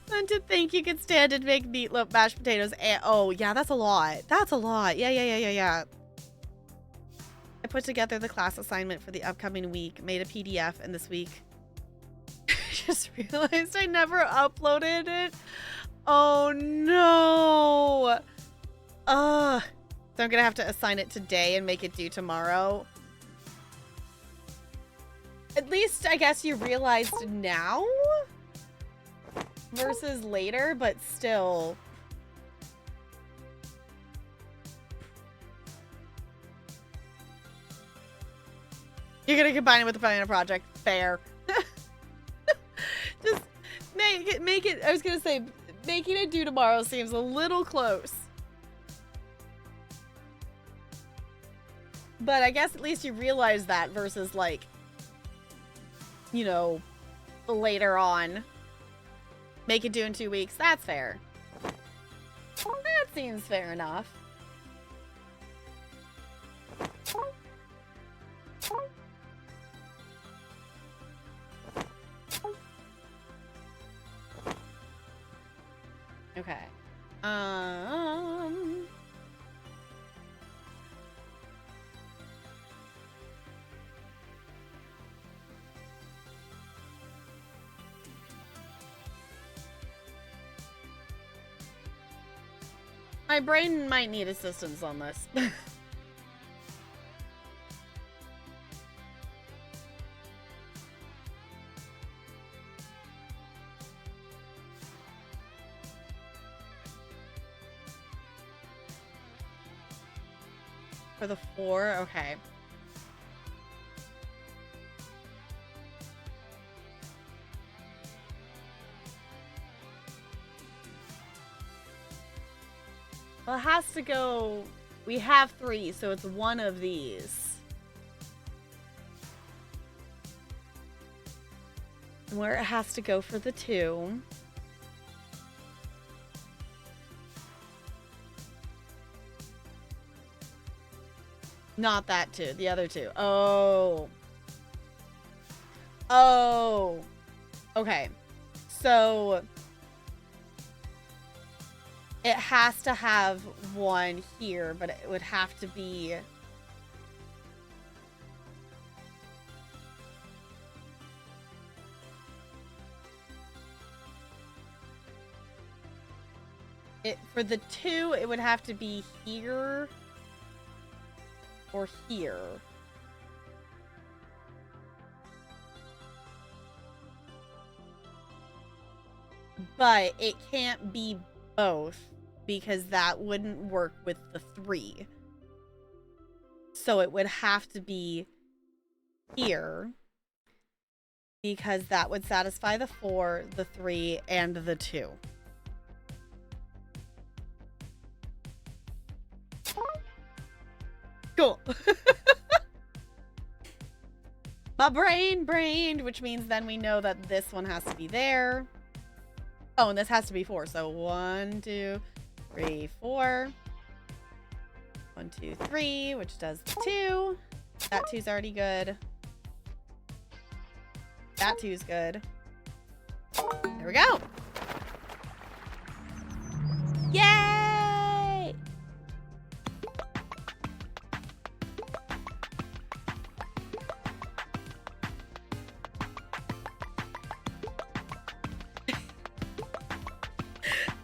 Speaker 1: than to think you could stand and make meatloaf, mashed potatoes, and oh, yeah, that's a lot. That's a lot. Yeah. I put together the class assignment for the upcoming week, made a PDF, and this week just realized I never uploaded it. Oh, no. So I'm gonna have to assign it today and make it due tomorrow. At least, I guess you realized now versus later, but still. You're gonna combine it with the Banana Project. Fair. Just make it, I was gonna say, making it due tomorrow seems a little close. But I guess at least you realize that versus, like, you know, later on. Make it due in 2 weeks. That's fair. That seems fair enough. Okay. My brain might need assistance on this. For the 4? Okay. Well, it has to go... We have 3, so it's one of these. Where it has to go for the 2. Not that 2, the other 2. Oh. Oh. Okay. So it has to have one here, but it would have to be... For the 2, it would have to be here or here. But it can't be both because that wouldn't work with the 3. So it would have to be here because that would satisfy the 4, the 3, and the 2. Cool. My brained, which means then we know that this one has to be there. Oh, and this has to be 4. So 1, 2, 3, 4. 1, 2, 3, which does 2. That 2's already good. That 2's good. There we go. Yay!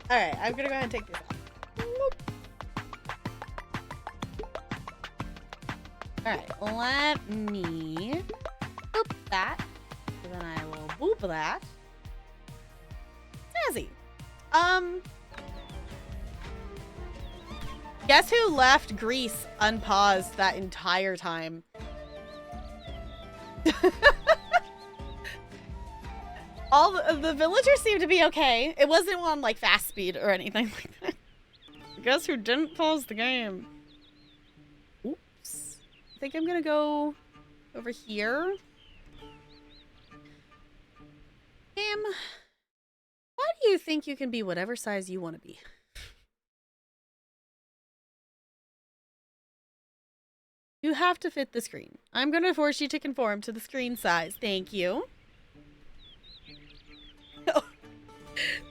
Speaker 1: All right, I'm gonna go ahead and take this off. All right, let me boop that. So then I will boop that. Snazzy. Guess who left Greece unpaused that entire time? All the villagers seem to be okay. It wasn't on like fast speed or anything like that. Guess who didn't pause the game? Oops. I think I'm gonna go over here. Damn. Why do you think you can be whatever size you want to be? You have to fit the screen. I'm gonna force you to conform to the screen size. Thank you.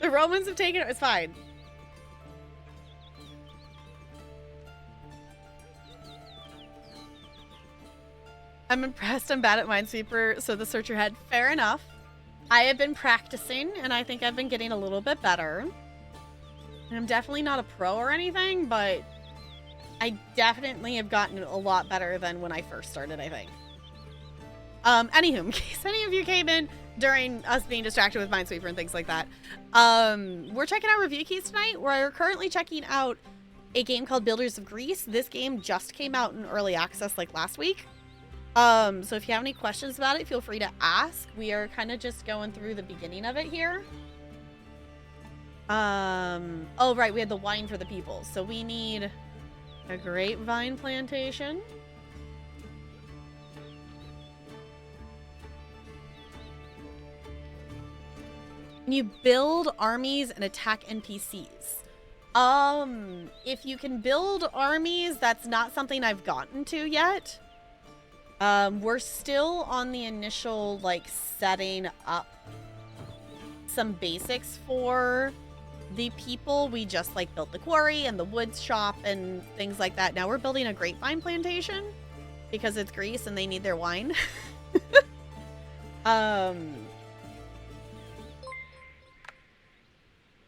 Speaker 1: The Romans have taken it. It's fine. I'm impressed. I'm bad at Minesweeper, so the searcher head. Fair enough. I have been practicing, and I think I've been getting a little bit better. And I'm definitely not a pro or anything, but I definitely have gotten a lot better than when I first started, I think. Anywho, in case any of you came in during us being distracted with Minesweeper and things like that, we're checking out review keys tonight. We're currently checking out a game called Builders of Greece. This game just came out in early access like last week. So if you have any questions about it, feel free to ask. We are kind of just going through the beginning of it here. Oh right, we had the wine for the people. So we need a grapevine plantation. You build armies and attack NPCs. If you can build armies, that's not something I've gotten to yet. We're still on the initial, like, setting up some basics for the people. We just, like, built the quarry and the woods shop and things like that. Now we're building a grapevine plantation because it's Greece and they need their wine.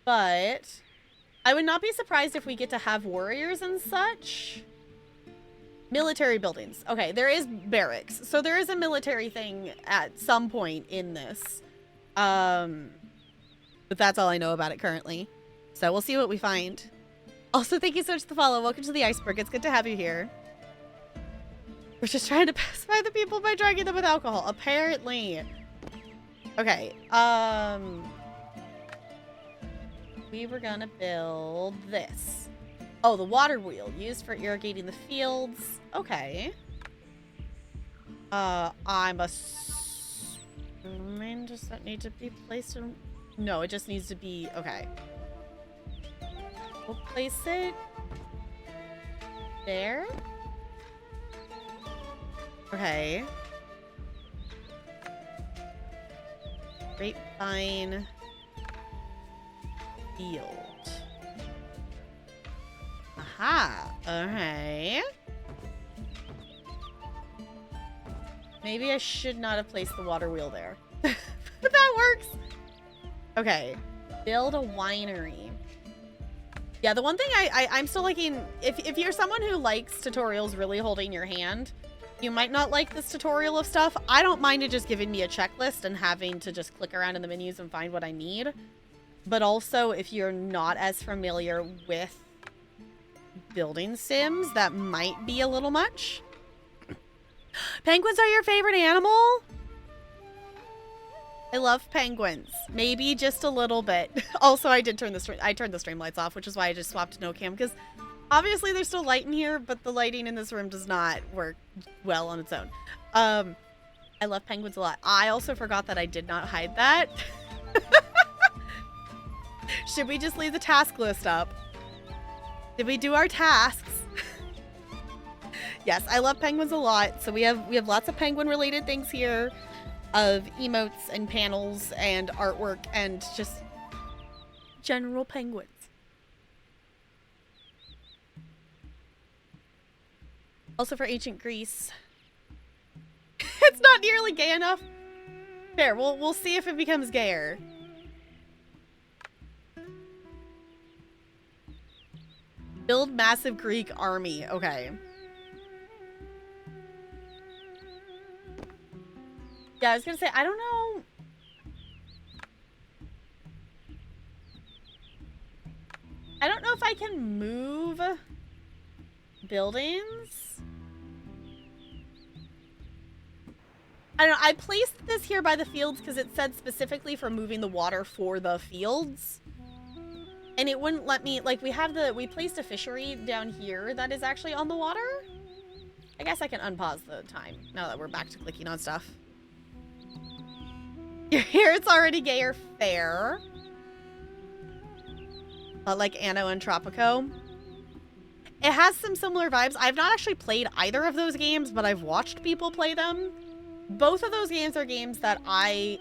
Speaker 1: But I would not be surprised if we get to have warriors and such. Military buildings. Okay, there is barracks. So there is a military thing at some point in this. But that's all I know about it currently. So we'll see what we find. Also, thank you so much for the follow. Welcome to the Iceberg. It's good to have you here. We're just trying to pacify the people by drugging them with alcohol. Apparently. Okay. We were gonna build this. Oh, the water wheel used for irrigating the fields. Okay. I'm assuming does that need to be placed in? No, it just needs to be okay. We'll place it there. Okay. Grapevine field. Aha. Okay. Maybe I should not have placed the water wheel there. But that works. Okay. Build a winery. Yeah, the one thing I'm still liking, if you're someone who likes tutorials really holding your hand, you might not like this tutorial of stuff. I don't mind it just giving me a checklist and having to just click around in the menus and find what I need. But also, if you're not as familiar with building sims, that might be a little much. Penguins are your favorite animal? I love penguins. Maybe just a little bit. Also, I did turn the stream lights off, which is why I just swapped to no cam, because obviously there's still light in here, but the lighting in this room does not work well on its own. I love penguins a lot. I also forgot that I did not hide that. Should we just leave the task list up? Did we do our tasks? Yes, I love penguins a lot. So we have lots of penguin related things here, of emotes and panels and artwork and just general penguins. Also for ancient Greece. It's not nearly gay enough. Fair, we'll see if it becomes gayer. Build massive Greek army. Okay. Yeah, I was gonna say, I don't know. I don't know if I can move buildings. I don't know. I placed this here by the fields because it said specifically for moving the water for the fields. And it wouldn't let me, like, we placed a fishery down here that is actually on the water. I guess I can unpause the time now that we're back to clicking on stuff. Here it's already gayer. Fair. Like Anno and Tropico. It has some similar vibes. I've not actually played either of those games, but I've watched people play them. Both of those games are games that I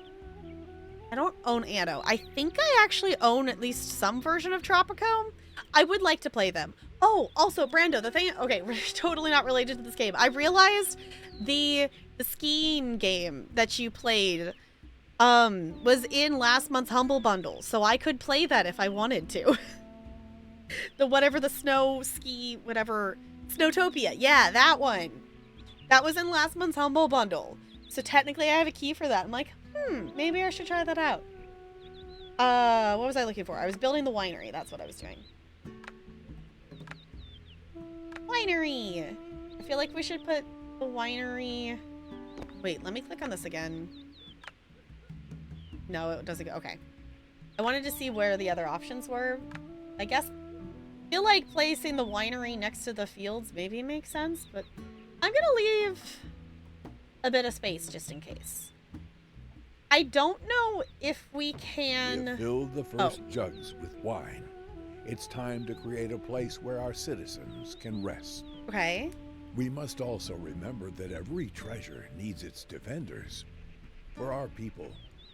Speaker 1: don't own Anno. I think I actually own at least some version of Tropico. I would like to play them. Oh, also, Brando, the thing... Okay, we're totally not related to this game. I realized the skiing game that you played was in last month's Humble Bundle, so I could play that if I wanted to. the snow ski, whatever... Snowtopia. Yeah, that one. That was in last month's Humble Bundle. So technically I have a key for that. I'm like, maybe I should try that out. What was I looking for? I was building the winery. That's what I was doing. Winery! I feel like we should put the winery... Wait, let me click on this again. No, it doesn't go... Okay. I wanted to see where the other options were. I guess... I feel like placing the winery next to the fields maybe makes sense, but I'm gonna leave a bit of space just in case. I don't know if we can...
Speaker 2: We have filled the first jugs with wine. It's time to create a place where our citizens can rest.
Speaker 1: Okay.
Speaker 2: We must also remember that every treasure needs its defenders. For our people,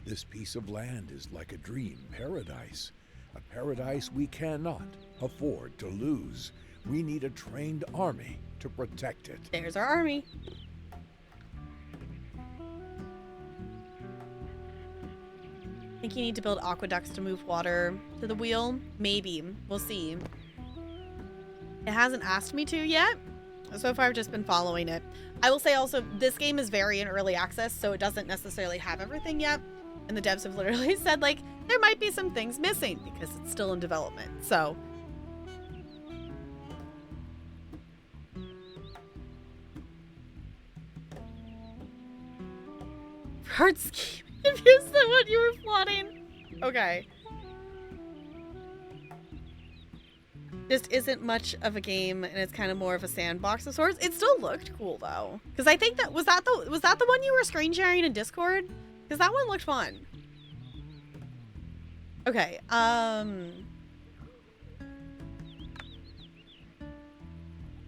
Speaker 2: this piece of land is like a dream paradise. A paradise we cannot afford to lose. We need a trained army to protect it.
Speaker 1: There's our army. I think you need to build aqueducts to move water to the wheel. Maybe. We'll see. It hasn't asked me to yet. So far, I've just been following it. I will say also, this game is very in early access, so it doesn't necessarily have everything yet. And the devs have literally said, like, there might be some things missing because it's still in development. So... hard scheme. If you said what you were plotting. Okay. just isn't much of a game, and it's kind of more of a sandbox of sorts. It still looked cool though, because I think that was that the one you were screen sharing in Discord, because that one looked fun. Okay,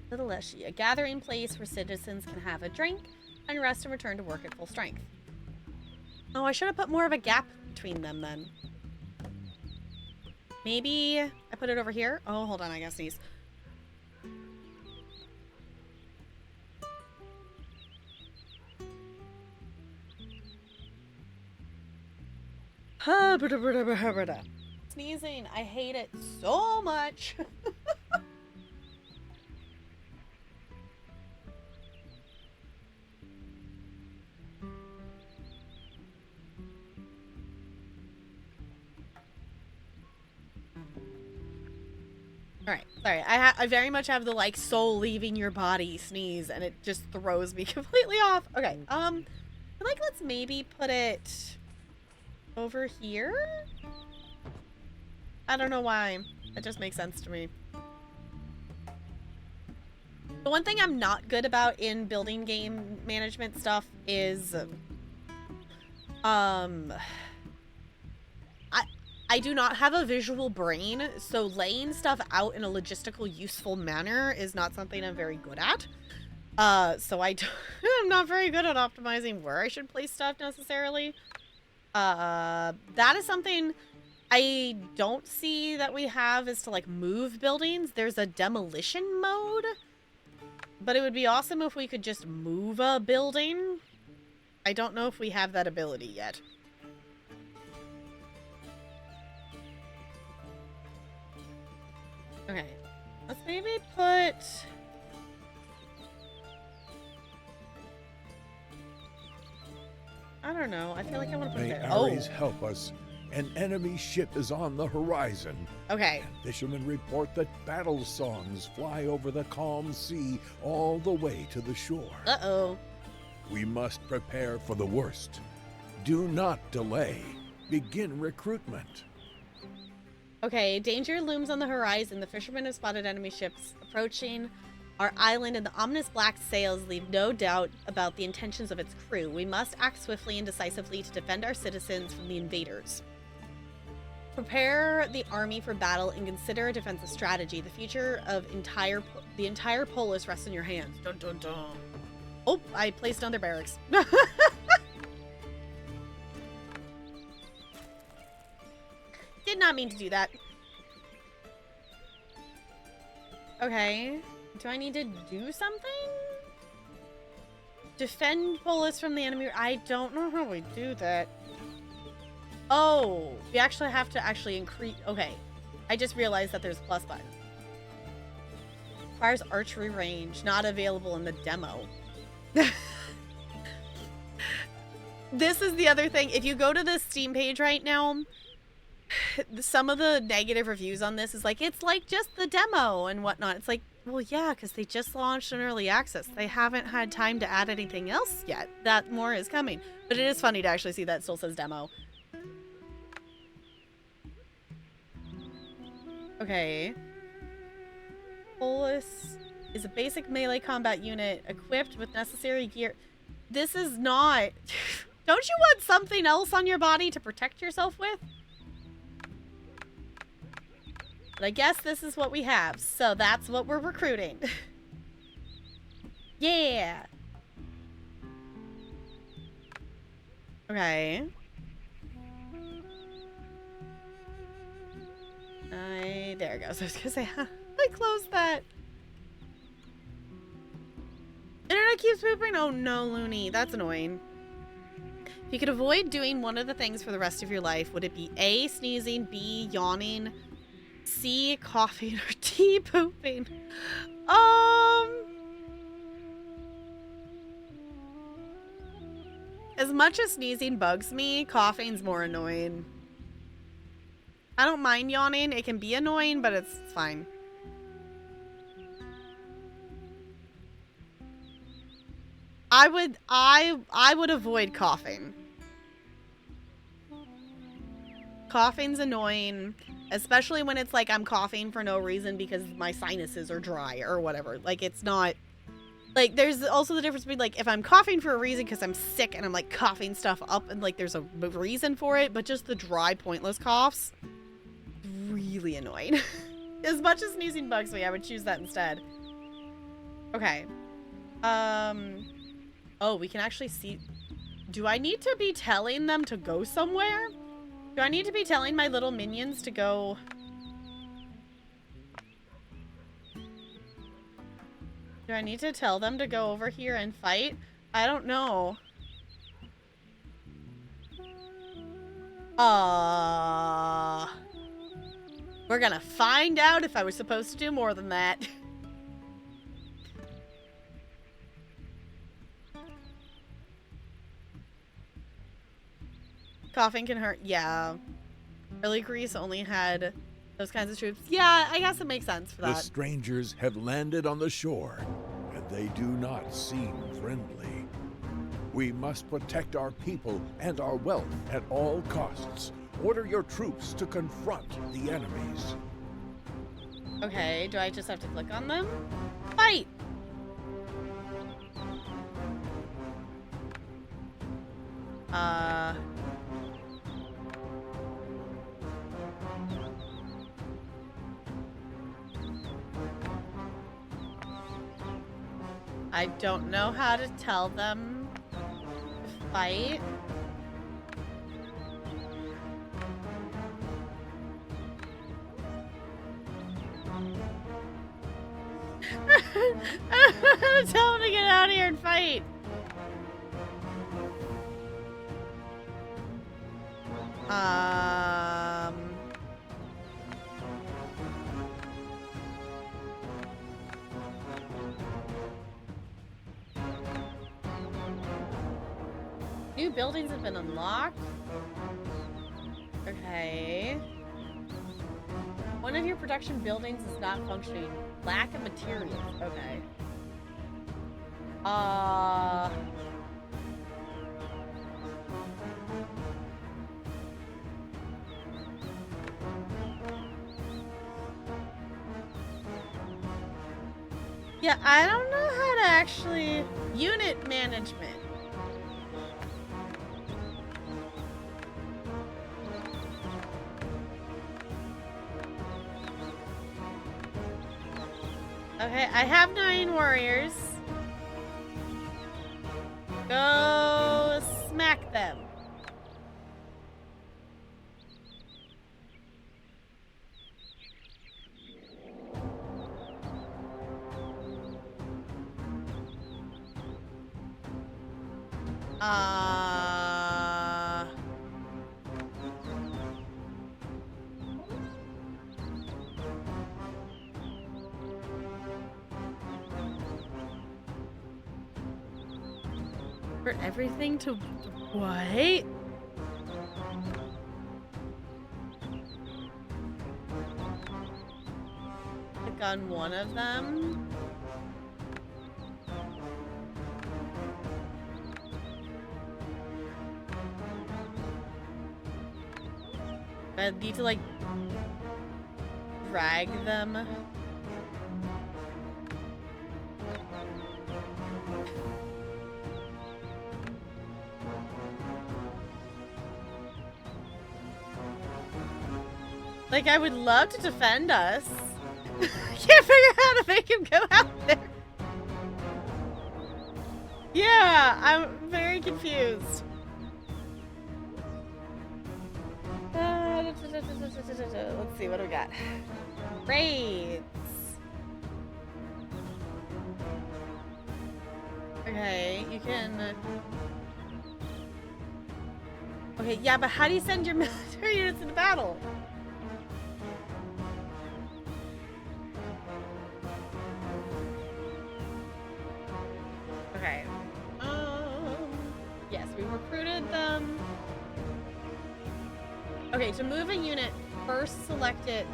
Speaker 1: Little Leshy, a gathering place where citizens can have a drink and rest and return to work at full strength. Oh, I should have put more of a gap between them then. Maybe I put it over here. Oh, hold on, I gotta sneeze. Sneezing, I hate it so much. Alright, sorry. I very much have the, like, soul leaving your body sneeze, and it just throws me completely off. Okay, like, let's maybe put it over here? I don't know why. It just makes sense to me. The one thing I'm not good about in building game management stuff is, I do not have a visual brain, so laying stuff out in a logistical, useful manner is not something I'm very good at. So I'm not very good at optimizing where I should place stuff necessarily. That is something I don't see that we have, is to, like, move buildings. There's a demolition mode, but it would be awesome if we could just move a building. I don't know if we have that ability yet. Okay, let's maybe put... I don't know. I feel like I want to put it there.
Speaker 2: May Ares help us. An enemy ship is on the horizon.
Speaker 1: Okay.
Speaker 2: And fishermen report that battle songs fly over the calm sea all the way to the shore.
Speaker 1: Uh-oh.
Speaker 2: We must prepare for the worst. Do not delay. Begin recruitment.
Speaker 1: Okay, danger looms on the horizon. The fishermen have spotted enemy ships approaching our island, and the ominous black sails leave no doubt about the intentions of its crew. We must act swiftly and decisively to defend our citizens from the invaders. Prepare the army for battle and consider a defensive strategy. The future of the entire polis rests in your hands. Dun dun dun. Oh, I placed on their barracks. Did not mean to do that. Okay. Do I need to do something? Defend Polis from the enemy. I don't know how we do that. Oh, we actually have to increase. Okay. I just realized that there's a plus button. Requires archery range. Not available in the demo. This is the other thing. If you go to the Steam page right now, some of the negative reviews on this is like, it's like just the demo and whatnot. It's like, well, yeah, because they just launched an early access. They haven't had time to add anything else yet. That more is coming. But it is funny to actually see that it still says demo. Okay. Polis is a basic melee combat unit equipped with necessary gear. This is not... Don't you want something else on your body to protect yourself with? But I guess this is what we have, so that's what we're recruiting. Yeah! Okay. There it goes. I was gonna say, I closed that. Internet keeps pooping? Oh no, Looney. That's annoying. If you could avoid doing one of the things for the rest of your life, would it be A, sneezing, B, yawning, C, coughing, or D, pooping? As much as sneezing bugs me, coughing's more annoying. I don't mind yawning. It can be annoying, but it's fine. I would avoid coughing. Coughing's annoying, especially when it's like I'm coughing for no reason because my sinuses are dry or whatever. Like, it's not... Like, there's also the difference between, like, if I'm coughing for a reason because I'm sick and I'm, like, coughing stuff up and, like, there's a reason for it, but just the dry, pointless coughs, really annoying. As much as sneezing bugs me, I would choose that instead. Okay. Oh, we can actually see... Do I need to be telling them to go somewhere? Do I need to be telling my little minions to go... Do I need to tell them to go over here and fight? I don't know. We're gonna find out if I was supposed to do more than that. Coughing can hurt. Yeah. Early Greece only had those kinds of troops. Yeah, I guess it makes sense for that.
Speaker 2: The strangers have landed on the shore, and they do not seem friendly. We must protect our people and our wealth at all costs. Order your troops to confront the enemies.
Speaker 1: Okay, do I just have to click on them? Fight! I don't know how to tell them to fight. Tell them to get out of here and fight. New buildings have been unlocked. Okay. One of your production buildings is not functioning. Lack of materials. Okay. Yeah, I don't know how to actually... Unit management. Okay, I have 9 warriors. Go smack them. For everything to what? Click on one of them. I need to like drag them. Like, I would love to defend us. I can't figure out how to make him go out there. Yeah, I'm very confused. Let's see, what do we got? Raids. Okay, you can... Okay, yeah, but how do you send your military units into battle? Okay. Yes, we recruited them. Okay, to move a unit, first select it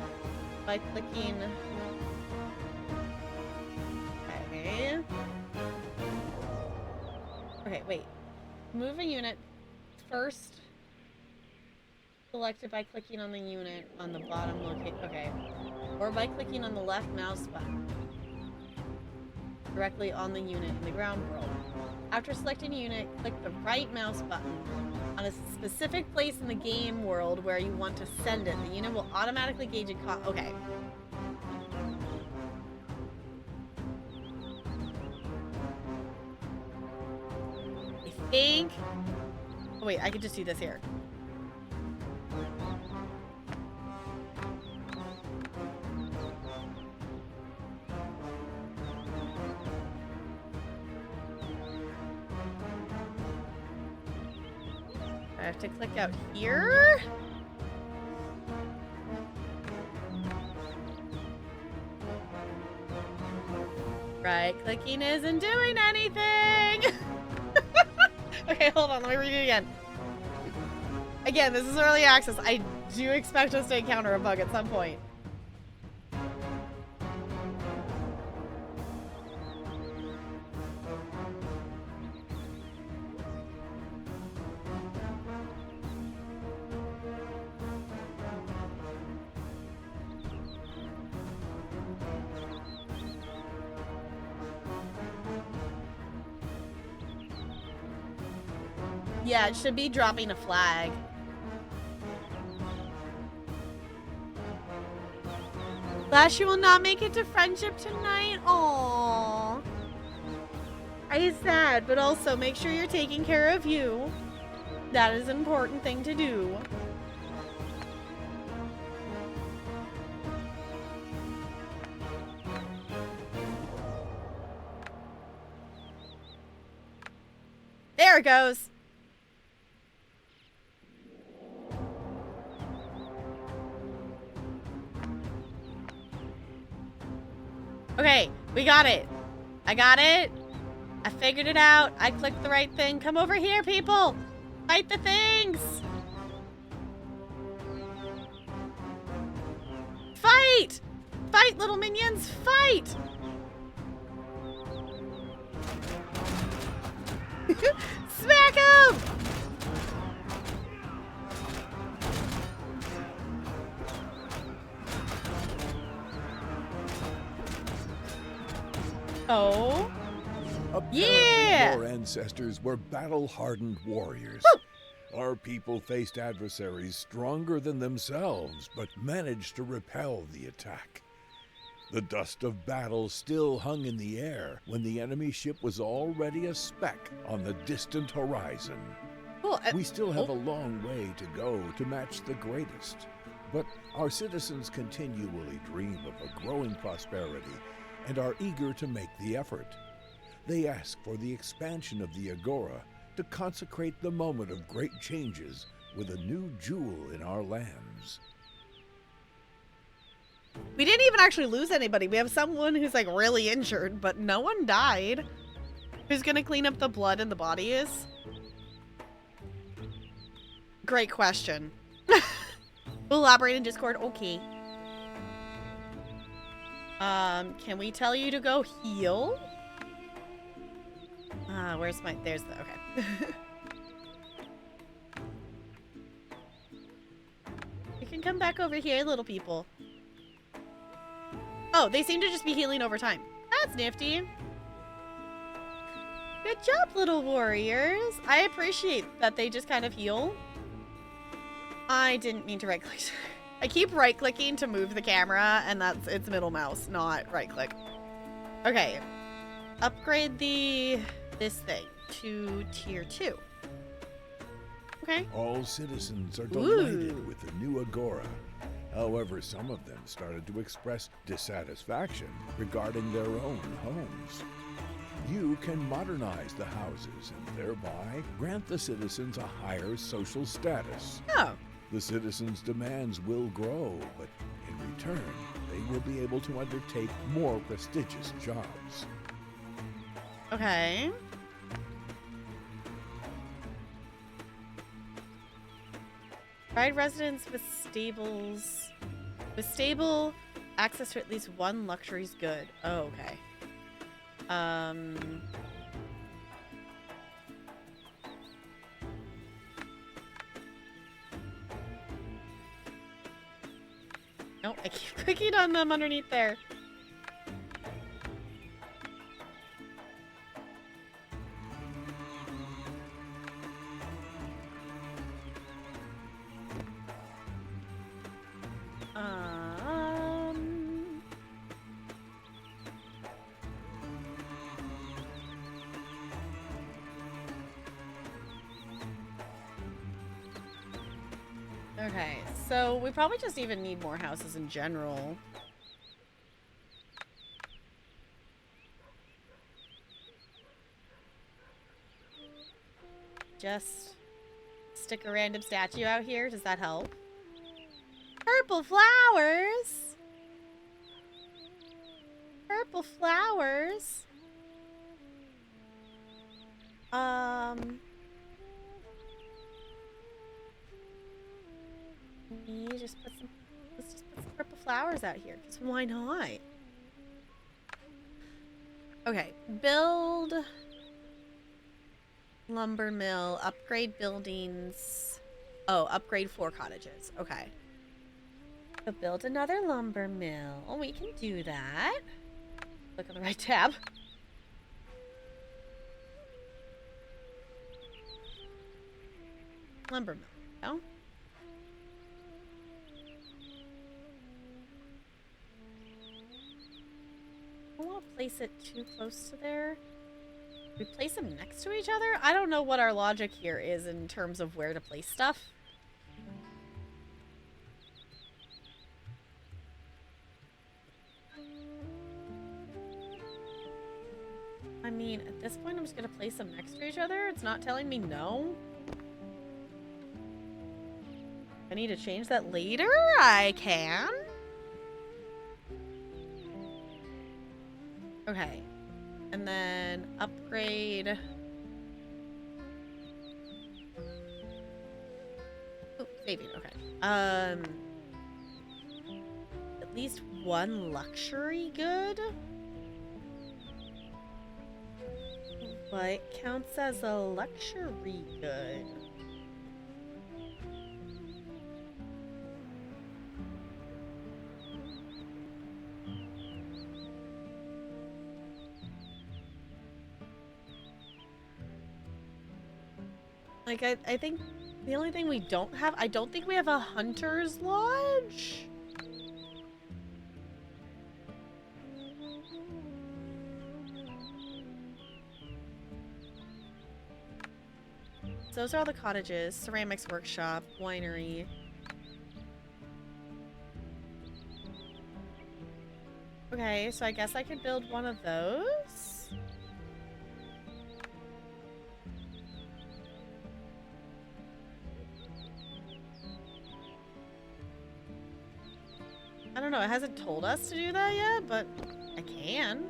Speaker 1: by clicking... Okay. Okay, wait. Move a unit, first select it by clicking on the unit on the bottom location. Okay. Or by clicking on the left mouse button directly on the unit in the ground world. After selecting a unit, click the right mouse button on a specific place in the game world where you want to send it. The unit will automatically gauge a okay. I think... Oh, wait, I could just do this here. I have to click out here. Right-clicking isn't doing anything. Okay, hold on. Let me read it again. Again, this is early access. I do expect us to encounter a bug at some point. Yeah, it should be dropping a flag. Flash, you will not make it to friendship tonight? Aww. I'm sad, but also make sure you're taking care of you. That is an important thing to do. There it goes. Okay, we got it. I got it. I figured it out. I clicked the right thing. Come over here, people. Fight the things. Fight! Fight, little minions. Fight! Smack him! Oh.
Speaker 2: Apparently,
Speaker 1: yeah!
Speaker 2: your ancestors were battle-hardened warriors. Woo! Our people faced adversaries stronger than themselves, but managed to repel the attack. The dust of battle still hung in the air when the enemy ship was already a speck on the distant horizon.
Speaker 1: Cool.
Speaker 2: We still have a long way to go to match the greatest, but our citizens continually dream of a growing prosperity and are eager to make the effort. They ask for the expansion of the Agora to consecrate the moment of great changes with a new jewel in our lands.
Speaker 1: We didn't even actually lose anybody. We have someone who's like really injured, but no one died. Who's gonna clean up the blood in the bodies? Great question. We'll elaborate in Discord. Okay. Can we tell you to go heal? Where's my... There's the... Okay. You can come back over here, little people. Oh, they seem to just be healing over time. That's nifty. Good job, little warriors. I appreciate that they just kind of heal. I didn't mean to right-click. I keep right-clicking to move the camera, and it's middle mouse, not right-click. Okay. Upgrade this thing to tier 2. Okay.
Speaker 2: All citizens are delighted with the new Agora. However, some of them started to express dissatisfaction regarding their own homes. You can modernize the houses and thereby grant the citizens a higher social status.
Speaker 1: Oh.
Speaker 2: The citizens' demands will grow, but in return, they will be able to undertake more prestigious jobs.
Speaker 1: Okay. Provide residents with stables. With stable access to at least one luxury's good. Oh, okay. No, I keep clicking on them underneath there. Okay, so we probably just even need more houses in general. Just stick a random statue out here. Does that help? Purple flowers! Purple flowers! Let's just put some purple flowers out here, because why not? Okay, build lumber mill, upgrade buildings. Oh, upgrade 4 cottages. Okay. So build another lumber mill. Oh, we can do that. Click on the right tab. Lumber mill. No? I don't want to place it too close to there. We place them next to each other? I don't know what our logic here is in terms of where to place stuff. I mean, at this point, I'm just going to place them next to each other. It's not telling me no. I need to change that later? I can. Okay. And then upgrade. Oh, saving. Okay. At least one luxury good. What counts as a luxury good? Like, I think the only thing we don't have, I don't think we have a hunter's lodge. So those are all the cottages, ceramics workshop, winery. Okay, so I guess I could build one of those. I don't know, it hasn't told us to do that yet, but I can.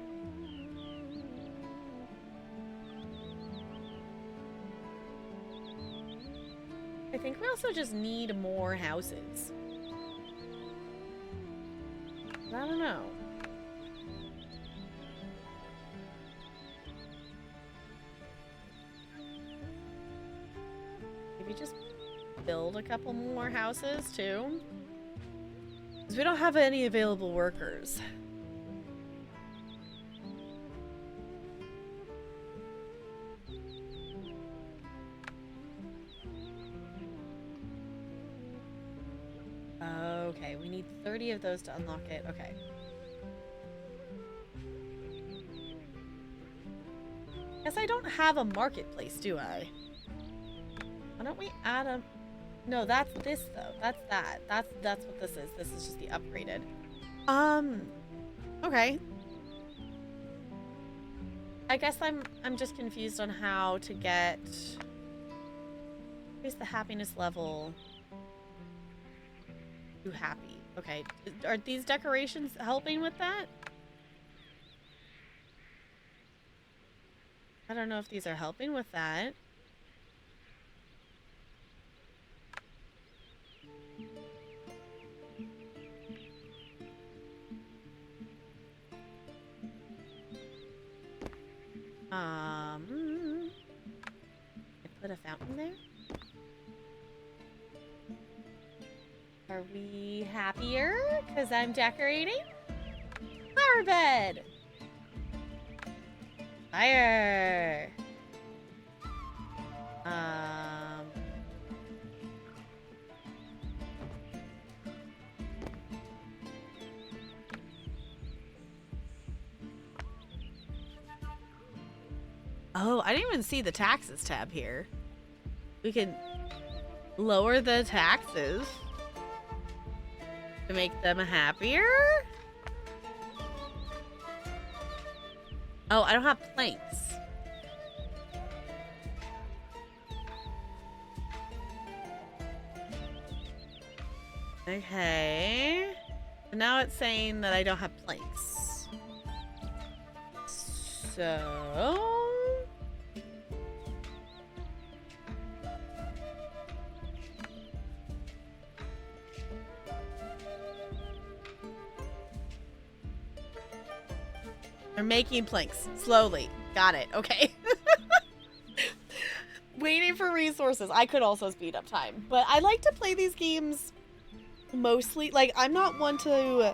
Speaker 1: I think we also just need more houses. I don't know. Maybe just build a couple more houses too. Because we don't have any available workers. Okay, we need 30 of those to unlock it. Okay. Guess I don't have a marketplace, do I? Why don't we add a... No, that's this though. That's that. That's what this is. This is just the upgraded. Okay. I guess I'm just confused on how to get... Increase the happiness level to happy. Okay. Are these decorations helping with that? I don't know if these are helping with that. I put a fountain there. Are we happier? Because I'm decorating? Flower bed! Fire! Oh, I didn't even see the taxes tab here. We could lower the taxes to make them happier? Oh, I don't have planks. Okay. Now it's saying that I don't have planks. So... They're making planks. Slowly. Got it. Okay. Waiting for resources. I could also speed up time. But I like to play these games mostly. Like, I'm not one to...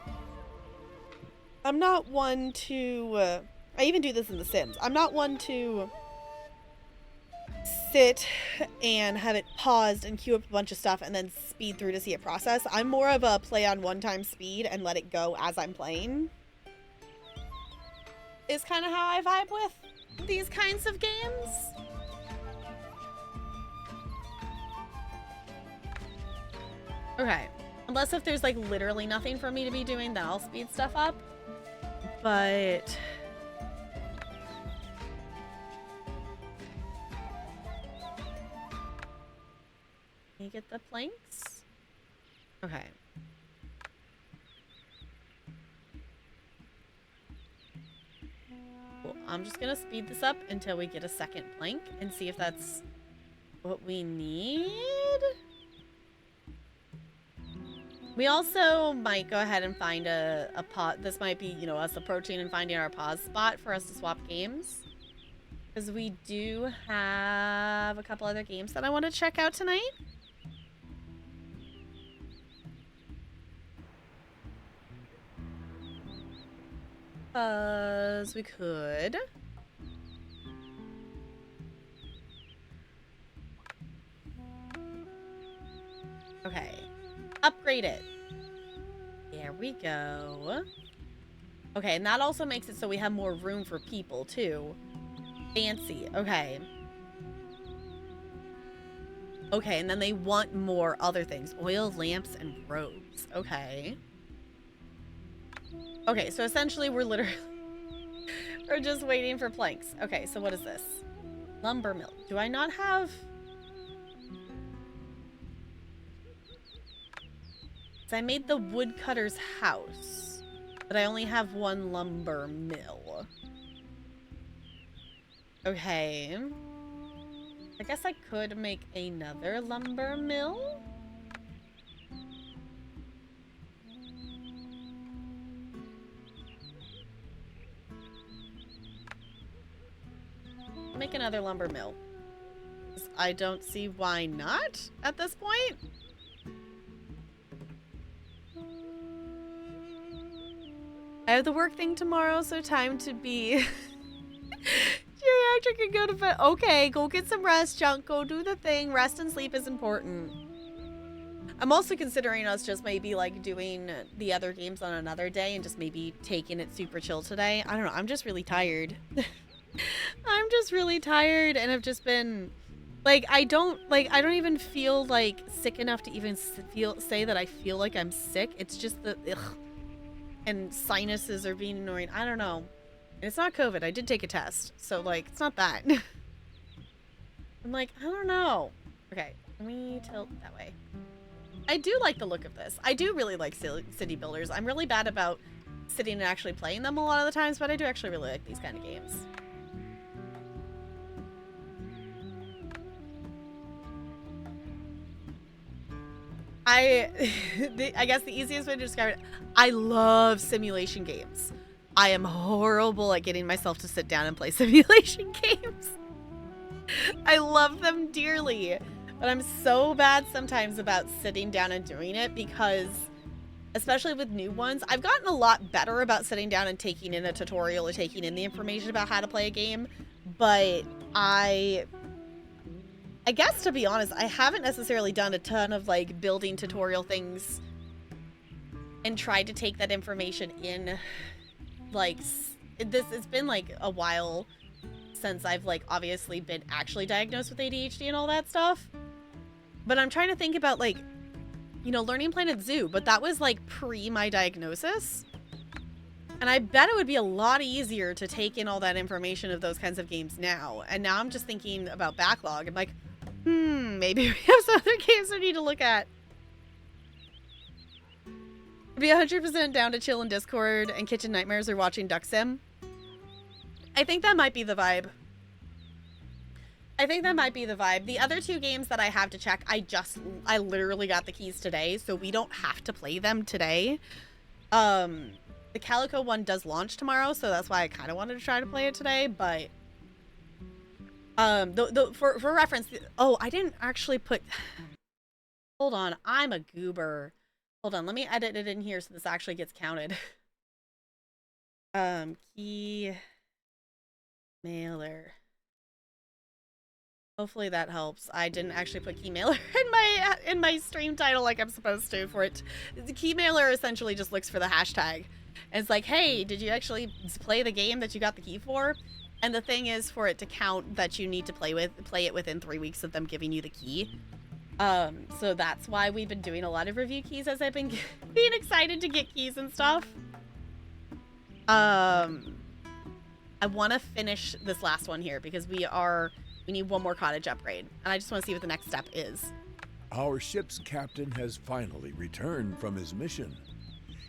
Speaker 1: I even do this in The Sims. I'm not one to sit and have it paused and queue up a bunch of stuff and then speed through to see it process. I'm more of a play on one-time speed and let it go as I'm playing. Is kind of how I vibe with these kinds of games. Okay. Unless if there's like literally nothing for me to be doing, then I'll speed stuff up. But... Can you get the planks? Okay. Cool. I'm just gonna speed this up until we get a second plank and see if that's what we need. We also might go ahead and find a pause. This might be, you know, us approaching and finding our pause spot for us to swap games. Because we do have a couple other games that I want to check out tonight. Because we could. Okay. Upgrade it. There we go. Okay, and that also makes it so we have more room for people, too. Fancy. Okay. Okay, and then they want more other things. Oil, lamps, and robes. Okay. Okay, so essentially we're literally... we're just waiting for planks. Okay, so what is this? Lumber mill. Do I not have... So I made the woodcutter's house, but I only have one lumber mill. Okay. I guess I could make another lumber mill. Make another lumber mill. I don't see why not at this point. I have the work thing tomorrow, so time to be... Geriatric can go to bed. Okay, go get some rest, Junk. Go do the thing. Rest and sleep is important. I'm also considering us just maybe like doing the other games on another day and just maybe taking it super chill today. I don't know. I'm just really tired. I'm just really tired and I've just been like, I don't even feel like sick enough to even say that I feel like I'm sick. It's just the ugh. And sinuses are being annoying. I don't know. And it's not COVID. I did take a test. So, like, it's not that. I'm like, I don't know. Okay. Let me tilt that way. I do like the look of this. I do really like city builders. I'm really bad about sitting and actually playing them a lot of the times, but I do actually really like these kind of games. I guess the easiest way to describe it, I love simulation games. I am horrible at getting myself to sit down and play simulation games. I love them dearly. But I'm so bad sometimes about sitting down and doing it because, especially with new ones, I've gotten a lot better about sitting down and taking in a tutorial or taking in the information about how to play a game. But I guess, to be honest, I haven't necessarily done a ton of like building tutorial things and tried to take that information in. Like, it's been like a while since I've like obviously been actually diagnosed with ADHD and all that stuff. But I'm trying to think about like, you know, Learning Planet Zoo, but that was like pre my diagnosis. And I bet it would be a lot easier to take in all that information of those kinds of games now. And now I'm just thinking about backlog. I'm like, maybe we have some other games we need to look at. I'd be 100% down to chill in Discord and Kitchen Nightmares or watching Duck Sim. I think that might be the vibe. The other two games that I have to check, I literally got the keys today, so we don't have to play them today. The Calico one does launch tomorrow, so that's why I kind of wanted to try to play it today, but for reference, oh, I didn't actually put, hold on, I'm a goober. Hold on, let me edit it in here so this actually gets counted. Key mailer. Hopefully that helps. I didn't actually put key mailer in my stream title like I'm supposed to for it. The key mailer essentially just looks for the hashtag. And it's like, hey, did you actually play the game that you got the key for? And the thing is, for it to count that you need to play it within 3 weeks of them giving you the key. So that's why we've been doing a lot of review keys as I've been being excited to get keys and stuff. I want to finish this last one here because we need one more cottage upgrade. And I just want to see what the next step is.
Speaker 2: Our ship's captain has finally returned from his mission.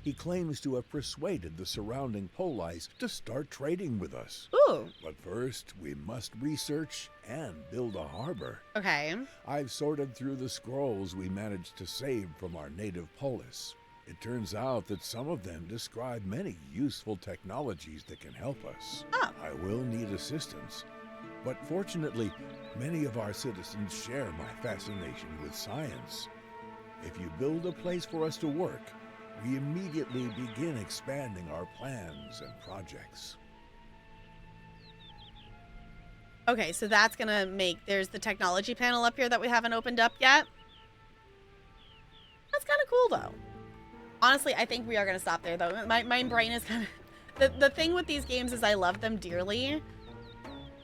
Speaker 2: He claims to have persuaded the surrounding Police to start trading with us.
Speaker 1: Ooh.
Speaker 2: But first, we must research and build a harbor.
Speaker 1: Okay.
Speaker 2: I've sorted through the scrolls we managed to save from our native polis. It turns out that some of them describe many useful technologies that can help us.
Speaker 1: Oh.
Speaker 2: I will need assistance, but fortunately, many of our citizens share my fascination with science. If you build a place for us to work, we immediately begin expanding our plans and projects.
Speaker 1: Okay, so that's gonna there's the technology panel up here that we haven't opened up yet. That's kind of cool though. Honestly, I think we are gonna stop there though. My brain is kind of, the thing with these games is I love them dearly.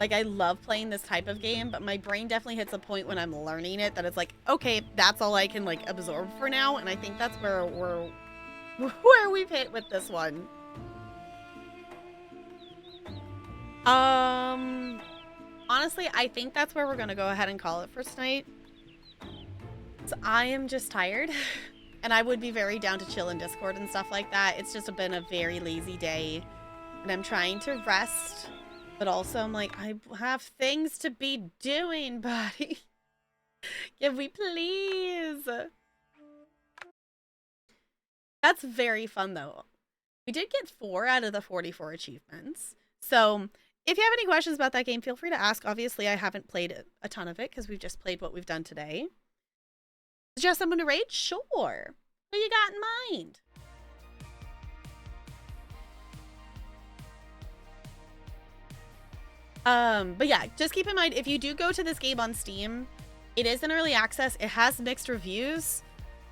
Speaker 1: Like, I love playing this type of game, but my brain definitely hits a point when I'm learning it that it's like, okay, that's all I can like absorb for now. And I think that's where we've hit with this one. Honestly, I think that's where we're gonna go ahead and call it for tonight. So I am just tired, and I would be very down to chill in Discord and stuff like that. It's just been a very lazy day, and I'm trying to rest, but also I'm like, I have things to be doing, buddy. Can we please? That's very fun, though. We did get 4 out of the 44 achievements. So if you have any questions about that game, feel free to ask. Obviously, I haven't played a ton of it because we've just played what we've done today. Suggest someone to raid? Sure. Who you got in mind? But yeah, just keep in mind, if you do go to this game on Steam, it is in early access. It has mixed reviews.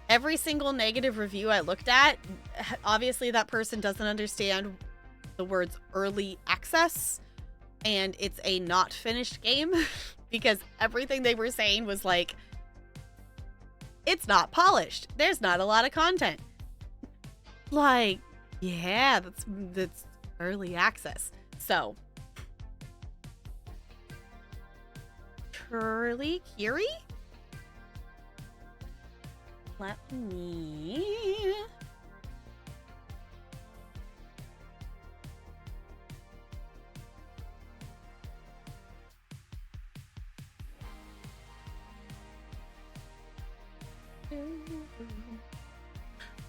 Speaker 1: Every single negative review I looked at, obviously that person doesn't understand the words early access, and it's a not finished game because everything they were saying was like, it's not polished. There's not a lot of content. Like, yeah, that's early access. So, Curly Curie? Let me...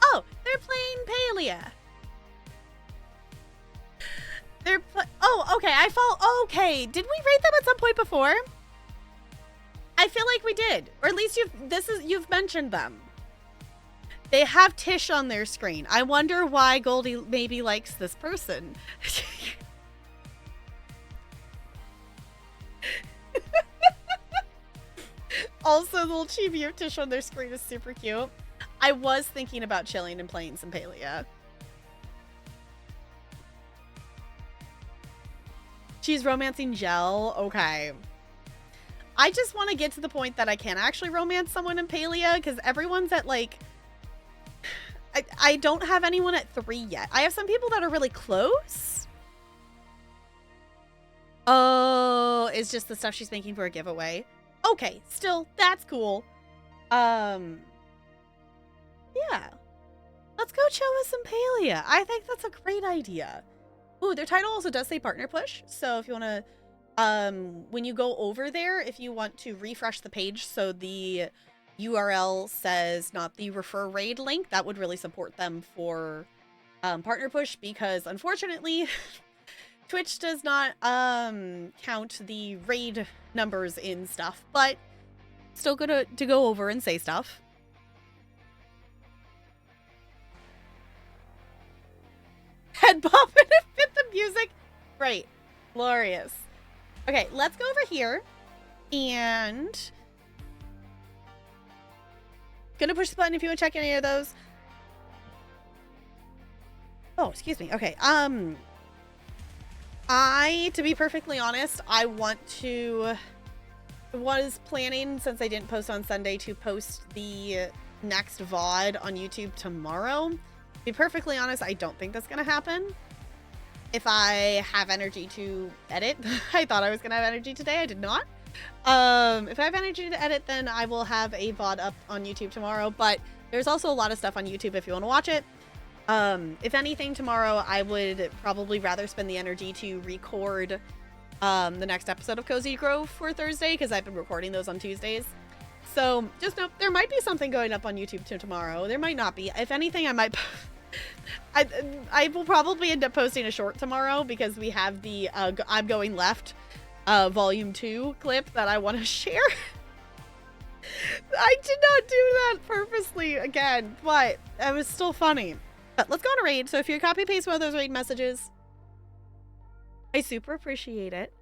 Speaker 1: Oh, they're playing Palia. Oh, okay, okay. Did we rate them at some point before? I feel like we did, or at least you've mentioned them. They have Tish on their screen. I wonder why Goldie maybe likes this person. Also, the little chibi of Tish on their screen is super cute. I was thinking about chilling and playing some Palia. She's romancing Gel? Okay. I just want to get to the point that I can actually romance someone in Palia, because everyone's at, like... I don't have anyone at 3 yet. I have some people that are really close. Oh, it's just the stuff she's making for a giveaway. Okay, still, that's cool. Yeah. Let's go chill with some Palia. I think that's a great idea. Ooh, their title also does say partner push. So if you want to, when you go over there, if you want to refresh the page so the URL says not the refer raid link, that would really support them for partner push, because unfortunately Twitch does not count the raid numbers in stuff, but still good to go over and say stuff. Head bop and it fit the music. Great. Glorious. Okay, let's go over here and gonna push the button if you want to check any of those. Oh, excuse me. Okay. To be perfectly honest, I was planning, since I didn't post on Sunday, to post the next VOD on YouTube tomorrow. To be perfectly honest, I don't think that's going to happen. If I have energy to edit, I thought I was going to have energy today. I did not. If I have energy to edit, then I will have a VOD up on YouTube tomorrow. But there's also a lot of stuff on YouTube if you want to watch it. If anything, tomorrow I would probably rather spend the energy to record the next episode of Cozy Grove for Thursday, because I've been recording those on Tuesdays. So just know there might be something going up on YouTube tomorrow. There might not be. If anything, I might... I will probably end up posting a short tomorrow, because we have the I'm Going Left Volume 2 clip that I want to share. I did not do that purposely again, but it was still funny. But let's go on a raid. So if you copy paste one of those raid messages, I super appreciate it.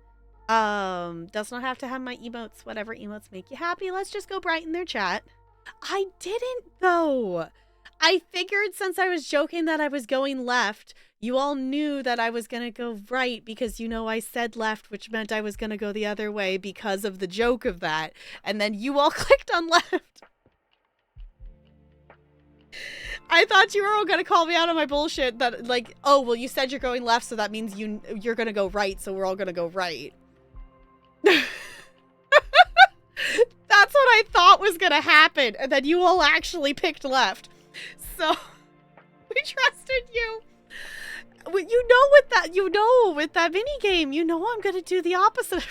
Speaker 1: Does not have to have my emotes, whatever emotes make you happy. Let's just go brighten their chat. I didn't though. I figured since I was joking that I was going left, you all knew that I was gonna go right, because you know I said left, which meant I was gonna go the other way because of the joke of that. And then you all clicked on left. I thought you were all gonna call me out on my bullshit that, like, oh, well, you said you're going left, so that means you're gonna go right, so we're all gonna go right. That's what I thought was gonna happen, and then you all actually picked left. So, we trusted you. With that mini game, you know I'm gonna do the opposite.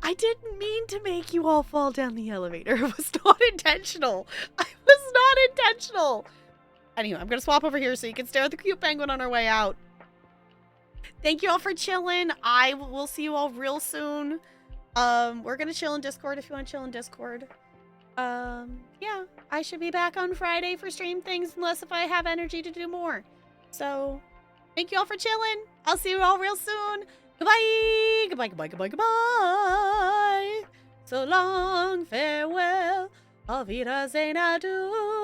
Speaker 1: I didn't mean to make you all fall down the elevator. It was not intentional. I was not intentional. Anyway, I'm going to swap over here so you can stare at the cute penguin on our way out. Thank you all for chilling. I will see you all real soon. We're going to chill in Discord if you want to chill in Discord. Yeah, I should be back on Friday for stream things, unless if I have energy to do more. So, thank you all for chilling. I'll see you all real soon. Goodbye! Goodbye, goodbye, goodbye, goodbye! So long, farewell, auf Wiedersehen, adieu!